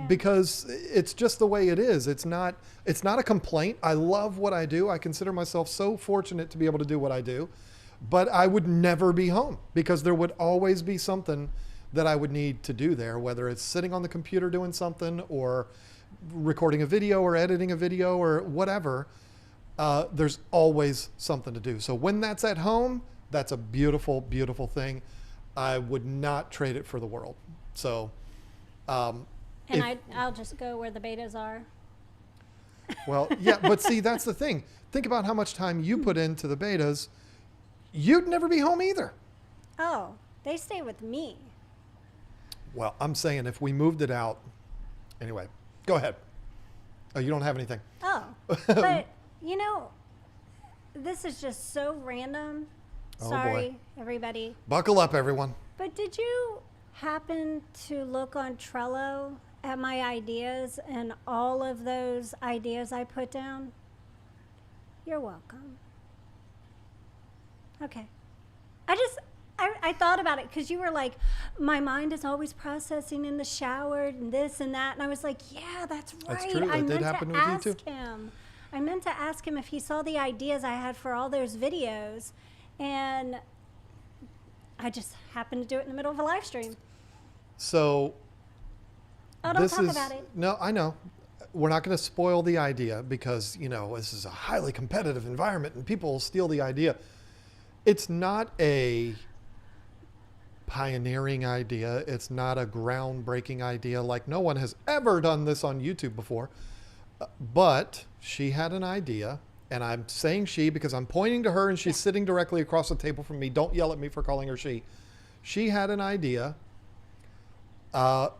because it's just the way it is. It's not a complaint. I love what I do. I consider myself so fortunate to be able to do what I do, but I would never be home, because there would always be something that I would need to do there, whether it's sitting on the computer doing something or recording a video or editing a video or whatever. There's always something to do. So when that's at home, that's a beautiful, beautiful thing. I would not trade it for the world. So,
I'll just go where the betas are.
well, yeah, but see, that's the thing. Think about how much time you put into the betas. You'd never be home either.
Oh, they stay with me.
Well, I'm saying if we moved it out, anyway, go ahead. Oh, you don't have anything.
Oh, but this is just so random.
Oh,
Sorry,
boy.
everybody.
Buckle up, everyone.
But did you happen to look on Trello at my ideas and all of those ideas I put down? You're welcome. Okay. I thought about it because you were like, my mind is always processing in the shower and this and that. And I was like, yeah, that's right.
That's true.
I
That did
meant
happen
to
with you
ask
too.
him. I meant to ask him if he saw the ideas I had for all those videos. And I just happened to do it in the middle of a live stream.
So
Oh, don't
this
talk
is
about it.
no, I know. We're not going to spoil the idea because, you know, this is a highly competitive environment and people will steal the idea. It's not a pioneering idea. It's not a groundbreaking idea. Like no one has ever done this on YouTube before. But she had an idea, and I'm saying she because I'm pointing to her and she's sitting directly across the table from me. Don't yell at me for calling her she. She had an idea,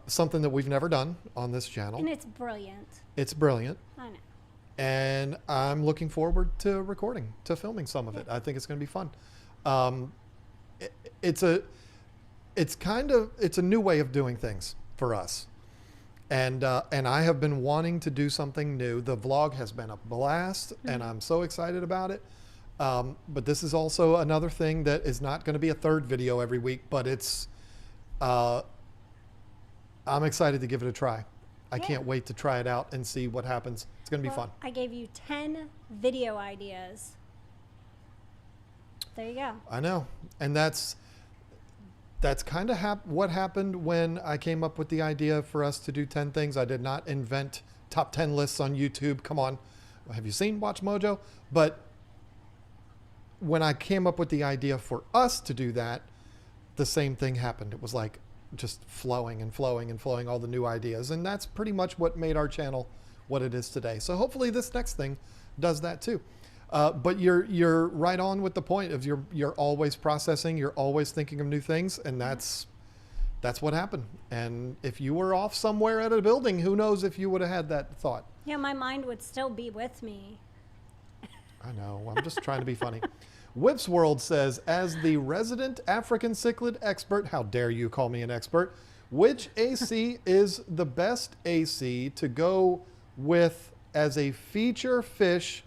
something that we've never done on this channel.
And it's brilliant.
It's brilliant.
I know.
And I'm looking forward to recording, to filming some of it. I think it's going to be fun. It's a new way of doing things for us. And I have been wanting to do something new. The vlog has been a blast, and I'm so excited about it. But this is also another thing that is not going to be a third video every week, but it's, I'm excited to give it a try. I can't wait to try it out and see what happens. It's going to be fun.
I gave you 10 video ideas. There you go.
I know. And that's kind of what happened when I came up with the idea for us to do 10 things. I did not invent top 10 lists on YouTube. Come on. Have you seen Watch Mojo? But when I came up with the idea for us to do that, the same thing happened. It was like just flowing and flowing and flowing, all the new ideas. And that's pretty much what made our channel what it is today. So hopefully this next thing does that too. But you're right on with the point of you're always processing, you're always thinking of new things, and that's what happened. And if you were off somewhere at a building, who knows if you would have had that thought.
Yeah, my mind would still be with me.
I know, I'm just trying to be funny. Whips World says, as the resident African cichlid expert, how dare you call me an expert, which AC is the best AC to go with as a feature fish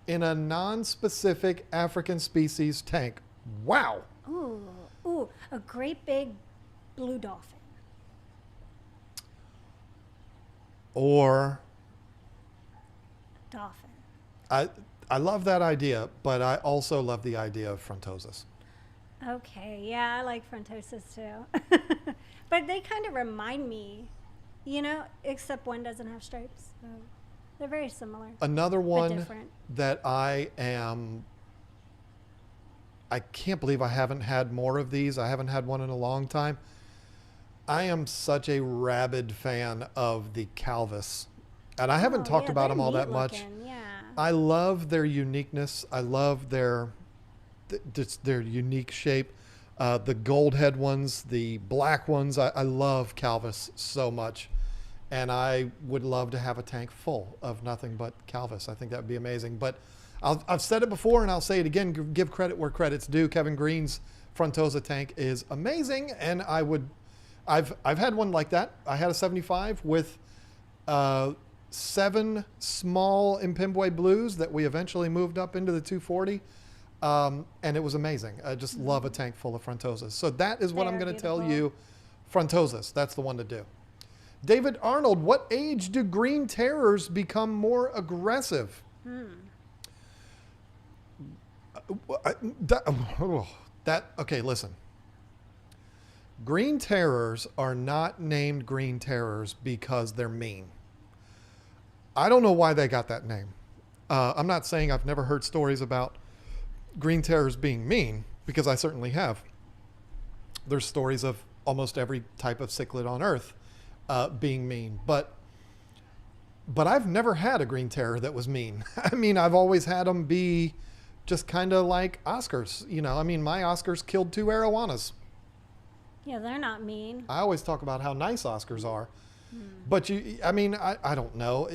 in a non-specific African species tank? Wow.
Ooh, a great big blue dolphin.
Or
Dolphin.
I love that idea, but I also love the idea of frontosis.
Okay, yeah, I like frontosis too. But they kind of remind me, you know, except one doesn't have stripes. So they're very similar.
Another one
different.
that I can't believe I haven't had more of these. I haven't had one in a long time. I am such a rabid fan of the Calvus. And I haven't talked about them all that much.
Yeah.
I love their uniqueness. I love their unique shape. The gold head ones, the black ones. I love Calvus so much. And I would love to have a tank full of nothing but Calvus. I think that would be amazing. But I've said it before and I'll say it again. Give credit where credit's due. Kevin Green's Frontosa tank is amazing. And I've had one like that. I had a 75 with 7 small Mpimbwe blues that we eventually moved up into the 240. And it was amazing. I just love a tank full of Frontosas. So that is what I'm going to tell you. Frontosas, that's the one to do. David Arnold, what age do green terrors become more aggressive? Okay, listen. Green terrors are not named green terrors because they're mean. I don't know why they got that name. I'm not saying I've never heard stories about green terrors being mean, because I certainly have. There's stories of almost every type of cichlid on Earth being mean, but I've never had a green terror that was mean. I mean, I've always had them be just kind of like Oscars. You know, I mean, my Oscars killed 2 arowanas.
Yeah, they're not mean.
I always talk about how nice Oscars are. But I don't know.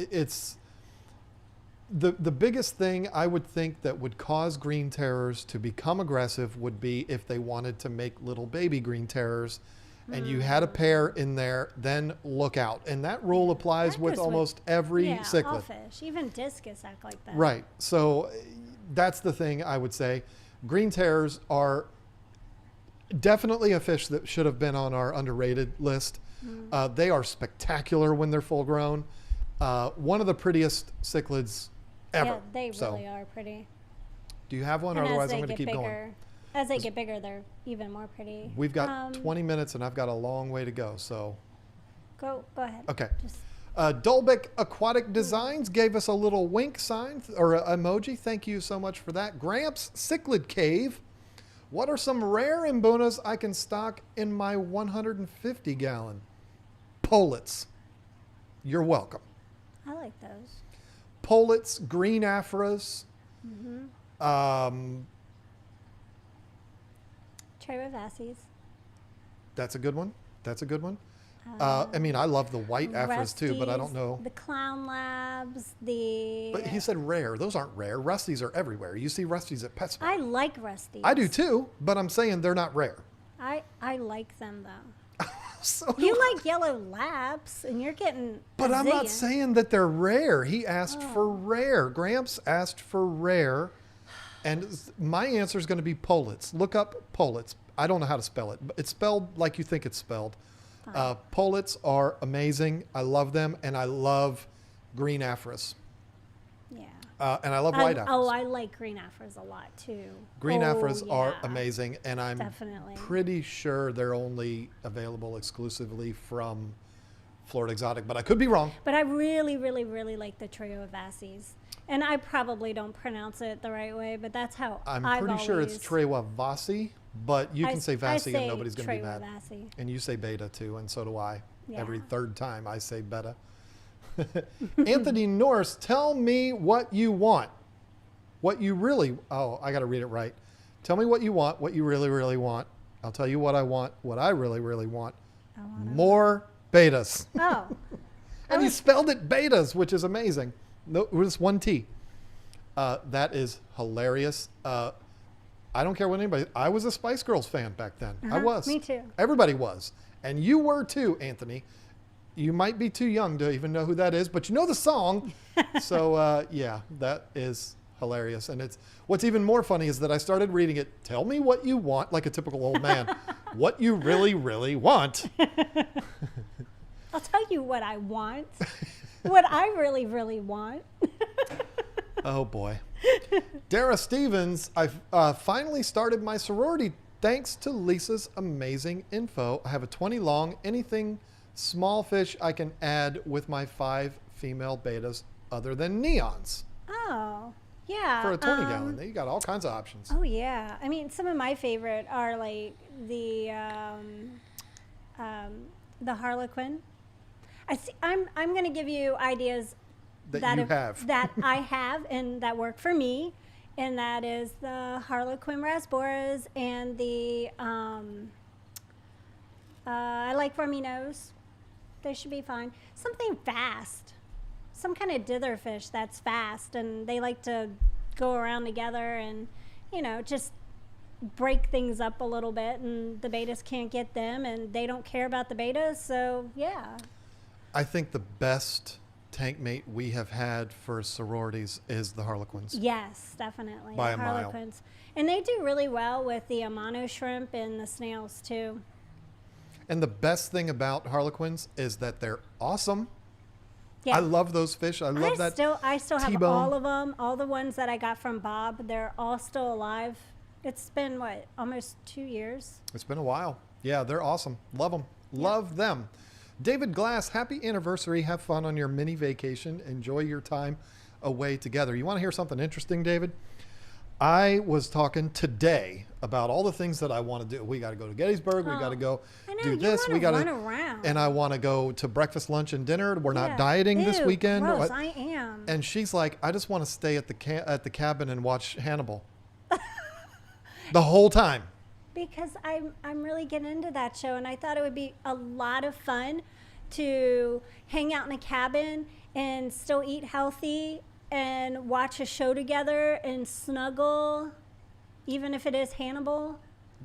The biggest thing I would think that would cause green terrors to become aggressive would be if they wanted to make little baby green terrors and you had a pair in there, then look out. And that rule applies
That
with
goes
almost every
all
cichlid.
fish, even discus act like that.
Right. So that's the thing I would say. Green terrors are definitely a fish that should have been on our underrated list. They are spectacular when they're full grown. One of the prettiest cichlids ever.
Yeah, they really are pretty.
Do you have one?
And
Otherwise,
as they
I'm going to
get
keep
bigger,
going.
as they get bigger, they're even more pretty.
We've got 20 minutes, and I've got a long way to go. So,
go ahead.
okay.
Just,
Dolbeck Aquatic Designs gave us a little wink sign or a emoji. Thank you so much for that. Gramps Cichlid Cave. What are some rare imbunas I can stock in my 150 gallon? Polets. You're welcome.
I like those.
Polets, green aphras.
Cherivasses.
That's a good one. That's a good one. I mean, I love the white aphras too, but I don't
Rusties,
know.
The Clown Labs,
But he said rare. Those aren't rare. Rusties are everywhere. You see rusties at PetSmart.
I like Rusties.
I do too, but I'm saying they're not rare.
I like them though.
So
You like yellow labs, and you're getting.
But
a
I'm not
zillion.
saying that they're rare. He asked for rare. Gramps asked for rare. And my answer is going to be Polets. Look up Polets. I don't know how to spell it, but it's spelled like you think it's spelled. Polets are amazing. I love them, and I love green aphras.
Yeah.
And I love white aphras.
Oh, I like green aphras a lot too.
Green aphras are
yeah.
amazing, and I'm
Definitely.
pretty sure they're only available exclusively from Florida Exotic, but I could be wrong.
But I really, really, really like the Cherivasses. And I probably don't pronounce it the right way, but that's how
I'm
I've
pretty sure it's
always-
Trewavasi, but you can say
I
Vasi and nobody's going to be mad.
Trewavasi.
And you say beta too, and so do I.
Yeah.
Every third time I say beta. Anthony Norris, tell me what you want. What you really, I got to read it right. Tell me what you want, what you really, really want. I'll tell you what I want, what I really, really want. More betas.
Oh.
And he spelled it betas, which is amazing. No, it was one T. That is hilarious. I don't care what anybody. I was a Spice Girls fan back then. I was.
Me too.
Everybody was, and you were too, Anthony. You might be too young to even know who that is, but you know the song. So yeah, that is hilarious. And it's what's even more funny is that I started reading it. Tell me what you want, like a typical old man. What you really, really want.
I'll tell you what I want. What I really, really want.
Oh boy. Dara Stevens, I've finally started my sorority thanks to Lisa's amazing info. I have a 20 long, anything small fish I can add with my 5 female betas other than neons.
Oh, yeah.
For a 20 gallon, you got all kinds of options.
Oh yeah. I mean, some of my favorite are like the Harlequin. I'm going to give you ideas
That you have.
that I have and that work for me, and that is the Harlequin rasboras and the I like Raminos. They should be fine. Something fast, some kind of ditherfish that's fast, and they like to go around together and just break things up a little bit, and the betas can't get them, and they don't care about the betas. So yeah.
I think the best tank mate we have had for sororities is the Harlequins.
Yes, definitely.
By
the
a mile.
Harlequins. And they do really well with the Amano shrimp and the snails too.
And the best thing about Harlequins is that they're awesome.
Yeah.
I love those fish. I love that.
I still have
T-bone.
all of them. All the ones that I got from Bob, they're all still alive. It's been almost 2 years.
It's been a while. Yeah, they're awesome. Love them. Love them. David Glass, happy anniversary. Have fun on your mini vacation. Enjoy your time away together. You want to hear something interesting, David? I was talking today about all the things that I want to do. We got to go to Gettysburg. We got to go
I know,
do
you
this.
wanna
We got
run
to
around.
and I want to go to breakfast, lunch, and dinner. We're not
Yeah.
dieting this
Ew,
weekend.
gross, I am.
And she's like, I just want to stay at the cabin and watch Hannibal the whole time.
Because I'm really getting into that show, and I thought it would be a lot of fun to hang out in a cabin and still eat healthy and watch a show together and snuggle, even if it is Hannibal.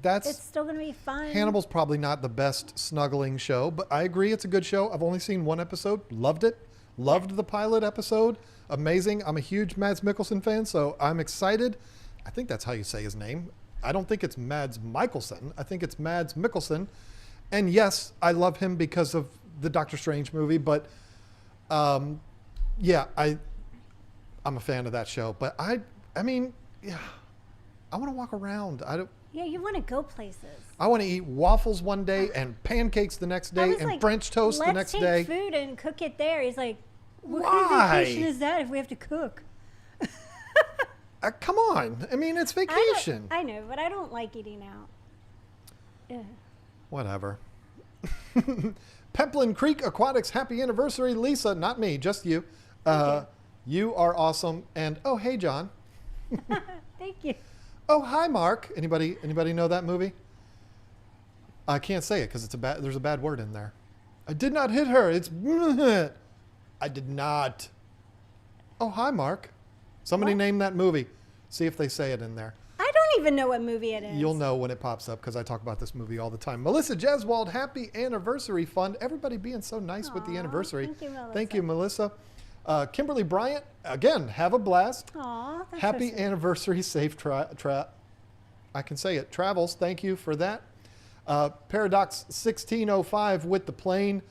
It's still going to be fun.
Hannibal's probably not the best snuggling show, but I agree it's a good show. I've only seen one episode. Loved it. Loved the pilot episode. Amazing. I'm a huge Mads Mikkelsen fan, so I'm excited. I think that's how you say his name. I don't think it's Mads Mikkelsen. I think it's Mads Mikkelsen. And yes, I love him because of the Doctor Strange movie, but yeah, I'm a fan of that show. But I mean, yeah, I want to walk around.
Yeah, you want to go places.
I want to eat waffles one day and pancakes the next day and
like,
French toast the next day.
Let's take food and cook it there. He's like, what
Why?
kind of vacation is that if we have to cook?
Come on. I mean, it's vacation.
I know, but I don't like eating out. Ugh.
Whatever. Pepplin Creek Aquatics, happy anniversary, Lisa. Not me, just you. You are awesome. And oh, hey, John.
Thank you.
Oh, hi, Mark. Anybody know that movie? I can't say it because there's a bad word in there. I did not hit her. It's I did not. Oh, hi, Mark. Somebody name that movie. See if they say it in there.
I don't even know what movie it is.
You'll know when it pops up because I talk about this movie all the time. Melissa Jeswald, happy anniversary fund. Everybody being so nice with the anniversary.
Thank you, Melissa.
Thank you, Melissa. Kimberly Bryant, again, have a blast.
Aw, that's
Happy
so sweet.
anniversary, safe I can say it, travels. Thank you for that. Paradox 1605 with the plane.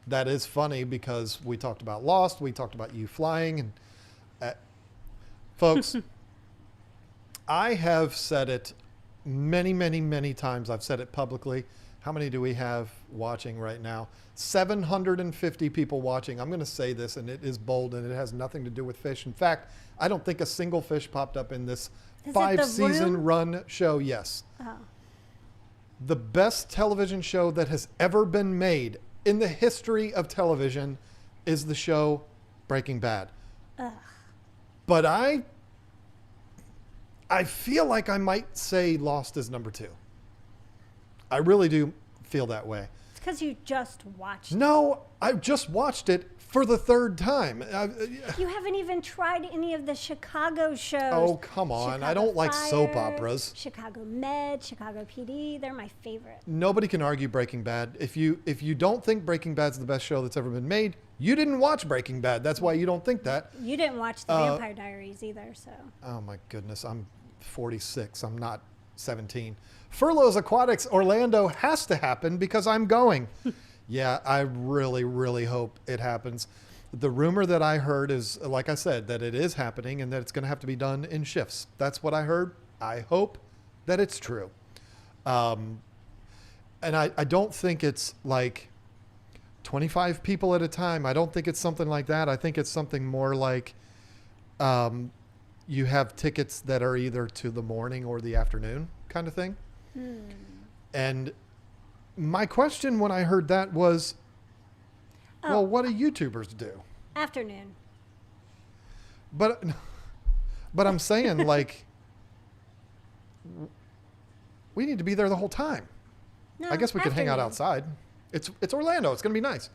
That is funny because we talked about Lost. We talked about you flying. And folks, I have said it many, many, many times. I've said it publicly. How many do we have watching right now? 750 people watching. I'm going to say this, and it is bold, and it has nothing to do with fish. In fact, I don't think a single fish popped up in this 5-season run show. Yes.
Oh.
The best television show that has ever been made in the history of television is the show Breaking Bad.
Ugh.
But I feel like I might say Lost is number 2. I really do feel that way.
It's because you just watched it.
No, I've just watched it for the 3rd time.
You haven't even tried any of the Chicago shows.
Oh, come on.
Chicago
I don't like
Fire,
soap operas.
Chicago Med, Chicago PD. They're my favorite.
Nobody can argue Breaking Bad. If you don't think Breaking Bad's the best show that's ever been made, you didn't watch Breaking Bad. That's why you don't think that.
You didn't watch the Vampire Diaries either, so.
Oh, my goodness. I'm 46. I'm not 17. Furloughs Aquatics Orlando has to happen because I'm going. Yeah, I really, really hope it happens. The rumor that I heard is, like I said, that it is happening and that it's going to have to be done in shifts. That's what I heard. I hope that it's true. And I don't think it's like 25 people at a time. I don't think it's something like that. I think it's something more like you have tickets that are either to the morning or the afternoon kind of thing. And my question when I heard that was, well, what do YouTubers do?
Afternoon.
But I'm saying, like, we need to be there the whole time.
No,
I guess we could hang out
afternoon.
outside. It's Orlando. It's going to be nice.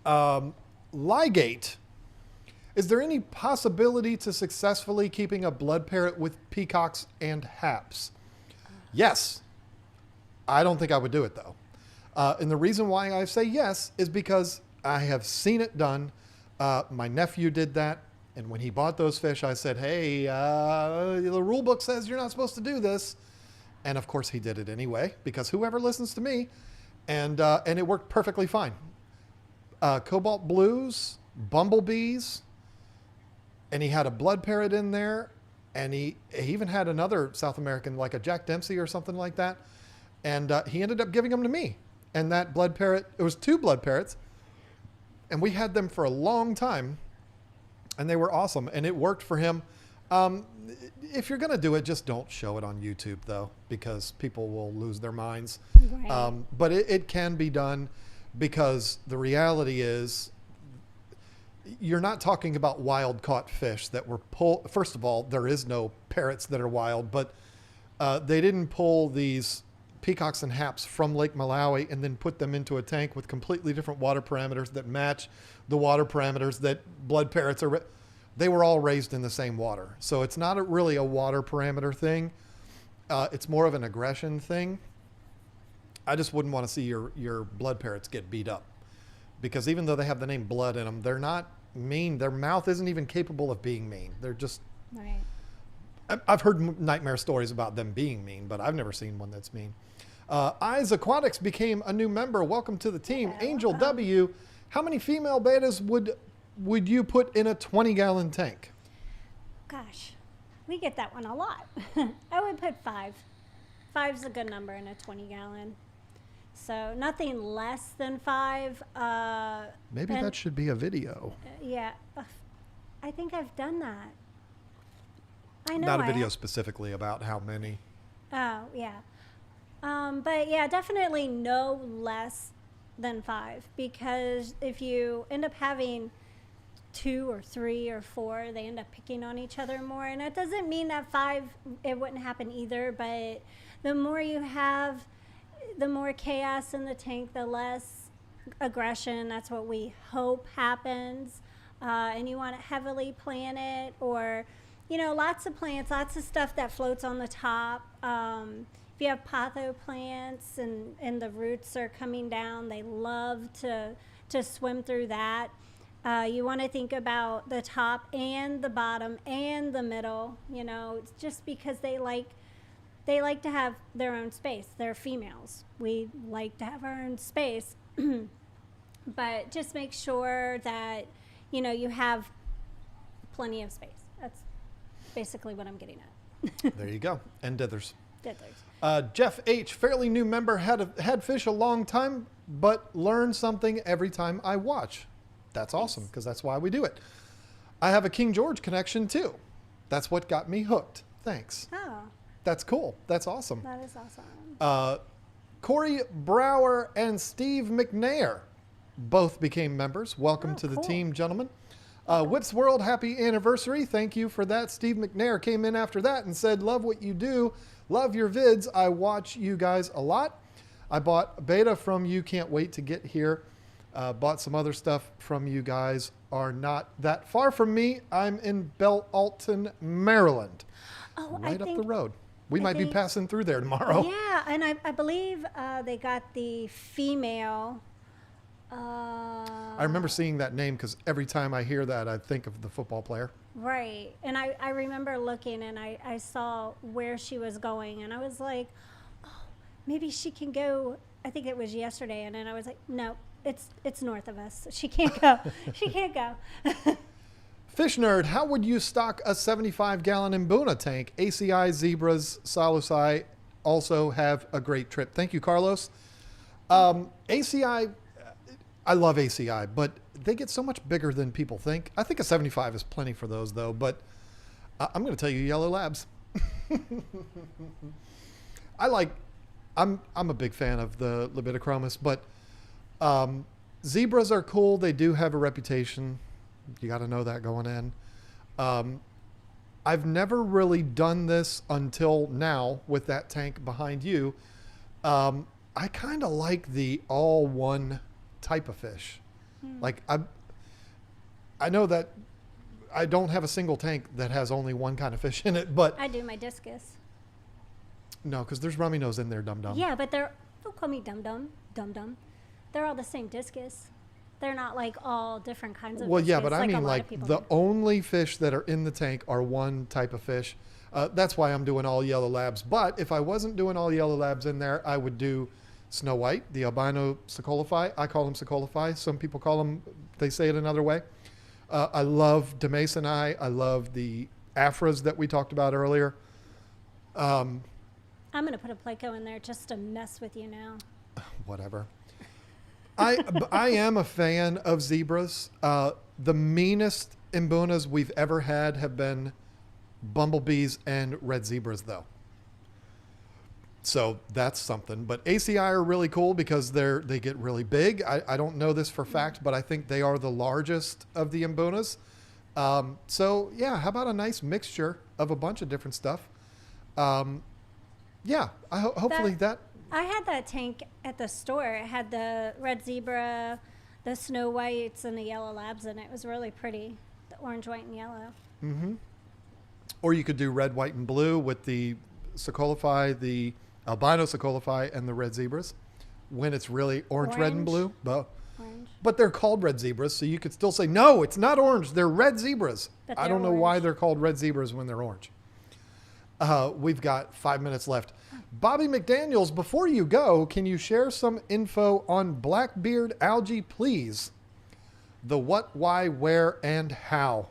Oh.
Ligate. Is there any possibility to successfully keeping a blood parrot with peacocks and haps? Yes. I don't think I would do it, though. And the reason why I say yes is because I have seen it done. My nephew did that. And when he bought those fish, I said, hey, the rule book says you're not supposed to do this. And of course he did it anyway, because whoever listens to me, and it worked perfectly fine. Cobalt blues, bumblebees, and he had a blood parrot in there, and he even had another South American, like a Jack Dempsey or something like that. And he ended up giving them to me. And that blood parrot, it was 2 blood parrots, and we had them for a long time, and they were awesome, and it worked for him. If you're going to do it, just don't show it on YouTube, though, because people will lose their minds.
Right.
But it can be done, because the reality is you're not talking about wild caught fish that were pulled. First of all, there is no parrots that are wild, but they didn't pull these peacocks and haps from Lake Malawi and then put them into a tank with completely different water parameters that match the water parameters that blood parrots are. They were all raised in the same water. So it's not really a water parameter thing. It's more of an aggression thing. I just wouldn't want to see your blood parrots get beat up, because even though they have the name blood in them, they're not mean. Their mouth isn't even capable of being mean. They're just...
Right.
I've heard nightmare stories about them being mean, but I've never seen one that's mean. Eyes Aquatics became a new member. Welcome to the team.
Yeah,
Angel
welcome.
W, how many female betas would you put in a 20-gallon tank?
Gosh, we get that one a lot. I would put 5. 5's a good number in a 20-gallon. So nothing less than 5.
Maybe that should be a video.
Yeah, I think I've done that. I know.
Not a video specifically about how many.
Oh, yeah. But yeah, definitely no less than 5, because if you end up having 2 or 3 or 4, they end up picking on each other more. And that doesn't mean that 5, it wouldn't happen either, but the more you have, the more chaos in the tank, the less aggression. That's what we hope happens. And you want to heavily plant it, or lots of plants, lots of stuff that floats on the top. If you have potho plants and the roots are coming down, they love to swim through that. You want to think about the top and the bottom and the middle, just because they like to have their own space. They're females. We like to have our own space. But just make sure that, you have plenty of space. That's basically what I'm getting at.
There you go. And dithers.
Dithers.
Jeff H, fairly new member, had fish a long time, but learn something every time I watch. That's awesome, because that's why we do it. I have a King George connection too. That's what got me hooked. Thanks.
Oh,
That's cool. That's awesome.
that is awesome.
Corey Brower and Steve McNair both became members. Welcome to the
cool.
team, gentlemen. Whips World, happy anniversary. Thank you for that. Steve McNair came in after that and said, love what you do. Love your vids. I watch you guys a lot. I bought beta from you. Can't wait to get here. Bought some other stuff from you guys. Are not that far from me. I'm in Belton, Maryland.
Oh,
Right up the road. We might be passing through there tomorrow.
Yeah, and I believe they got the female.
I remember seeing that name because every time I hear that, I think of the football player.
Right. And I remember looking, and I saw where she was going, and I was like, oh, maybe she can go. I think it was yesterday. And then I was like, no, it's north of us. She can't go. She can't go.
Fish Nerd, how would you stock a 75-gallon Mbuna tank? ACI, zebras, Salusai also have a great trip. Thank you, Carlos. ACI, I love ACI, but they get so much bigger than people think. I think a 75 is plenty for those, though, but I'm going to tell you Yellow Labs. I'm a big fan of the Libidochromis, but zebras are cool. They do have a reputation. You got to know that going in. I've never really done this until now with that tank behind you. I kind of like the all one type of fish. Like I know that I don't have a single tank that has only one kind of fish in it, but
I do my discus.
no, because there's rummy nose in there, dum dum.
Yeah, but don't call me dum dum. They're all the same discus. They're not like all different kinds of
Well,
discus,
yeah, but I
a
mean,
lot of
like
people
the
do.
only fish that are in the tank are one type of fish. That's why I'm doing all Yellow Labs. But if I wasn't doing all Yellow Labs in there, I would do Snow White, the albino Socolophi. I call them Socolophi. Some people call them, they say it another way. I love Demasoni. I love the Afras that we talked about earlier.
I'm going to put a Pleco in there just to mess with you now.
Whatever. I am a fan of zebras. The meanest Mbunas we've ever had have been bumblebees and red zebras, though. So that's something. But ACI are really cool because they get really big. I don't know this for fact, but I think they are the largest of the Mbunas. So yeah, how about a nice mixture of a bunch of different stuff? Yeah, hopefully that
I had that tank at the store. It had the red zebra, the snow whites, and the yellow labs in it. It was really pretty. The orange, white, and yellow.
Mm-hmm. Or you could do red, white, and blue with the Socolify, the albino Socolify, and the red zebras when it's really orange, red, and blue. But they're called red zebras, so you could still say, no, it's not orange. They're red zebras. I don't know why they're called red zebras when they're orange. We've got 5 minutes left. Bobby McDaniels, before you go, can you share some info on blackbeard algae, please? The what, why, where, and how.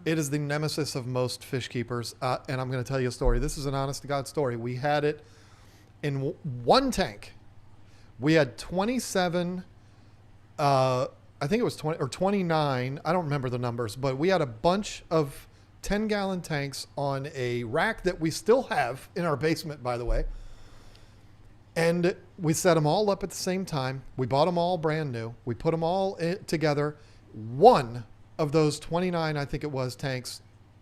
It is the nemesis of most fish keepers, and I'm going to tell you a story. This is an honest-to-God story. We had it in one tank. We had 27, I think it was 20 or 29. I don't remember the numbers, but we had a bunch of 10-gallon tanks on a rack that we still have in our basement, by the way. And we set them all up at the same time. We bought them all brand new. We put them all together. One of those 29, I think it was, tanks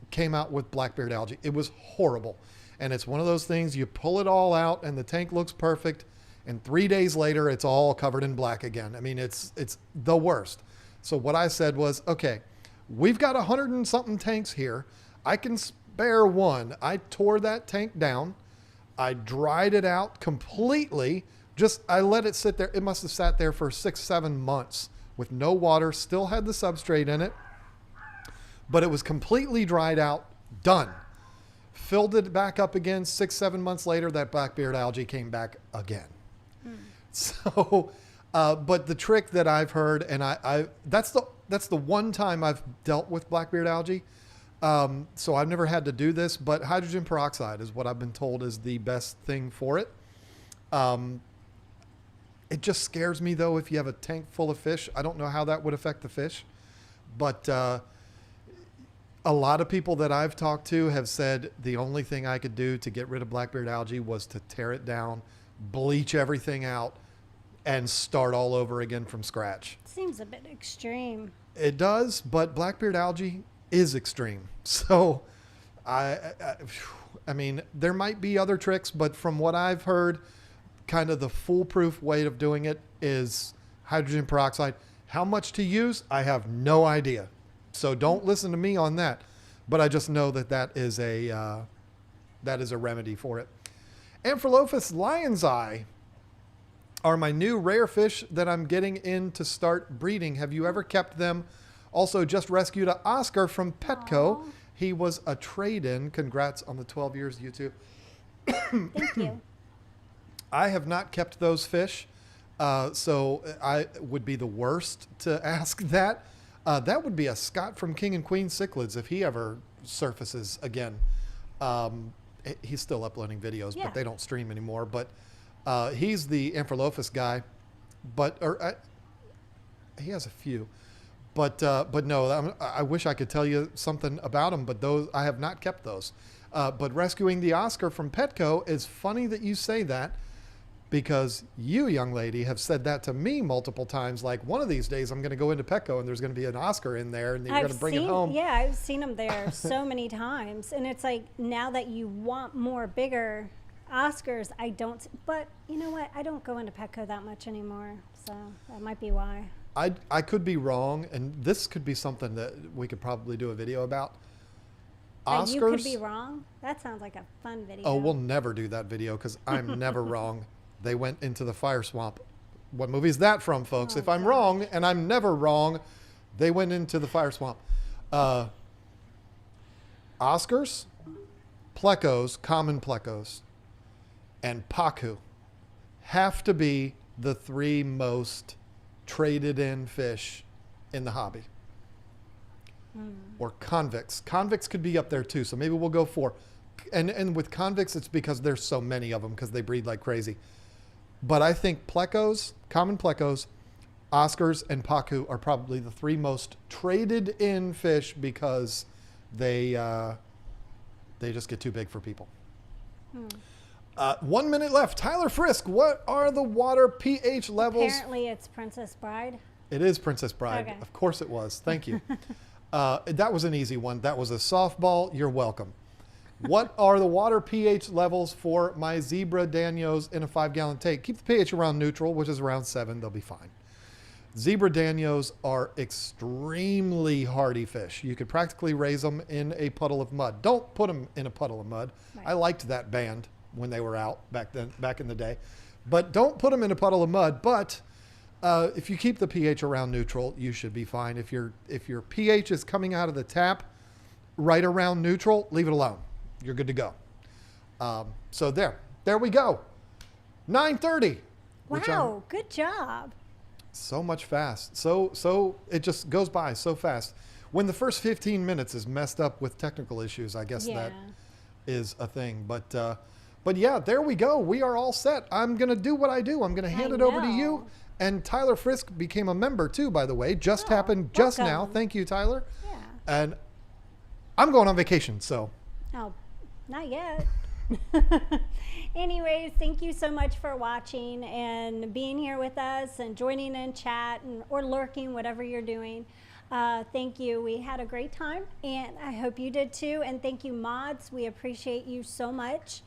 came out with blackbeard algae. It was horrible. And it's one of those things, you pull it all out and the tank looks perfect. And 3 days later, it's all covered in black again. I mean, it's the worst. So what I said was, okay, we've got 100 and something tanks here. I can spare one. I tore that tank down. I dried it out completely. I let it sit there. It must have sat there for 6-7 months with no water, still had the substrate in it, but it was completely dried out, done. Filled it back up again. 6-7 months later, that blackbeard algae came back again. So, but the trick that I've heard, and that's the one time I've dealt with blackbeard algae. So I've never had to do this, but hydrogen peroxide is what I've been told is the best thing for it. It just scares me though, if you have a tank full of fish. I don't know how that would affect the fish, but, a lot of people that I've talked to have said the only thing I could do to get rid of blackbeard algae was to tear it down, bleach everything out, and start all over again from scratch.
Seems a bit extreme.
It does, but blackbeard algae is extreme. So, I mean, there might be other tricks, but from what I've heard, kind of the foolproof way of doing it is hydrogen peroxide. How much to use, I have no idea. So don't listen to me on that. But I just know that is a remedy for it. Amphalophus lion's eye are my new rare fish that I'm getting in to start breeding. Have you ever kept them? Also, just rescued an Oscar from Petco.
Aww.
He was a trade-in. Congrats on the 12 years, YouTube.
Thank you.
I have not kept those fish, so I would be the worst to ask that. That would be a Scott from King and Queen Cichlids if he ever surfaces again. He's still uploading videos, but they don't stream anymore. But he's the Amphalophus guy, he has a few. But no, I wish I could tell you something about them, but those I have not kept those. But rescuing the Oscar from Petco is funny that you say that, because you, young lady, have said that to me multiple times. Like, one of these days I'm going to go into Petco and there's going to be an Oscar in there and you're going to bring it home.
Yeah, I've seen them there so many times. And it's like, now that you want more bigger Oscars, I don't. But you know what? I don't go into Petco that much anymore. So that might be why.
I could be wrong, and this could be something that we could probably do a video about. Oscars.
You could be wrong? That sounds like a fun video.
Oh, we'll never do that video because I'm never wrong. They went into the fire swamp. What movie is that from, folks? If I'm wrong, and I'm never wrong, they went into the fire swamp. Oscars, plecos, common plecos, and pacu have to be the three most traded in fish in the hobby. Or convicts. Convicts could be up there too, so maybe we'll go 4. And with convicts, it's because there's so many of them because they breed like crazy. But I think plecos, common plecos, Oscars, and pacu are probably the 3 most traded in fish because they just get too big for people. 1 minute left. Tyler Frisk, what are the water pH levels?
Apparently it's Princess Bride.
It is Princess Bride.
Okay.
Of course it was. Thank you. That was an easy one. That was a softball. You're welcome. What are the water pH levels for my zebra danios in a 5-gallon tank? Keep the pH around neutral, which is around 7. They'll be fine. Zebra danios are extremely hardy fish. You could practically raise them in a puddle of mud. Don't put them in a puddle of mud.
Right.
I liked that band when they were out back in the day. But don't put them in a puddle of mud. But if you keep the pH around neutral, you should be fine. If your pH is coming out of the tap right around neutral, leave it alone. You're good to go. So there we go. 9:30.
Wow, good job.
So much fast. So it just goes by so fast. When the first 15 minutes is messed up with technical issues, I guess that is a thing. But yeah, there we go. We are all set. I'm going to do what I do. I'm going to hand it over to you. And Tyler Frisk became a member too, by the way. Just happened just now. Thank you, Tyler.
Yeah.
And I'm going on vacation, so.
Oh, not yet. Anyways, thank you so much for watching and being here with us and joining in chat or lurking, whatever you're doing. Thank you. We had a great time, and I hope you did too. And thank you, mods. We appreciate you so much.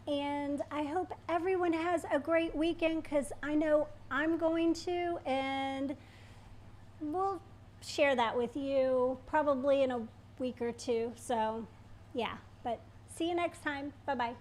And I hope everyone has a great weekend, because I know I'm going to, and we'll share that with you probably in a week or two. So, yeah, but see you next time. Bye-bye.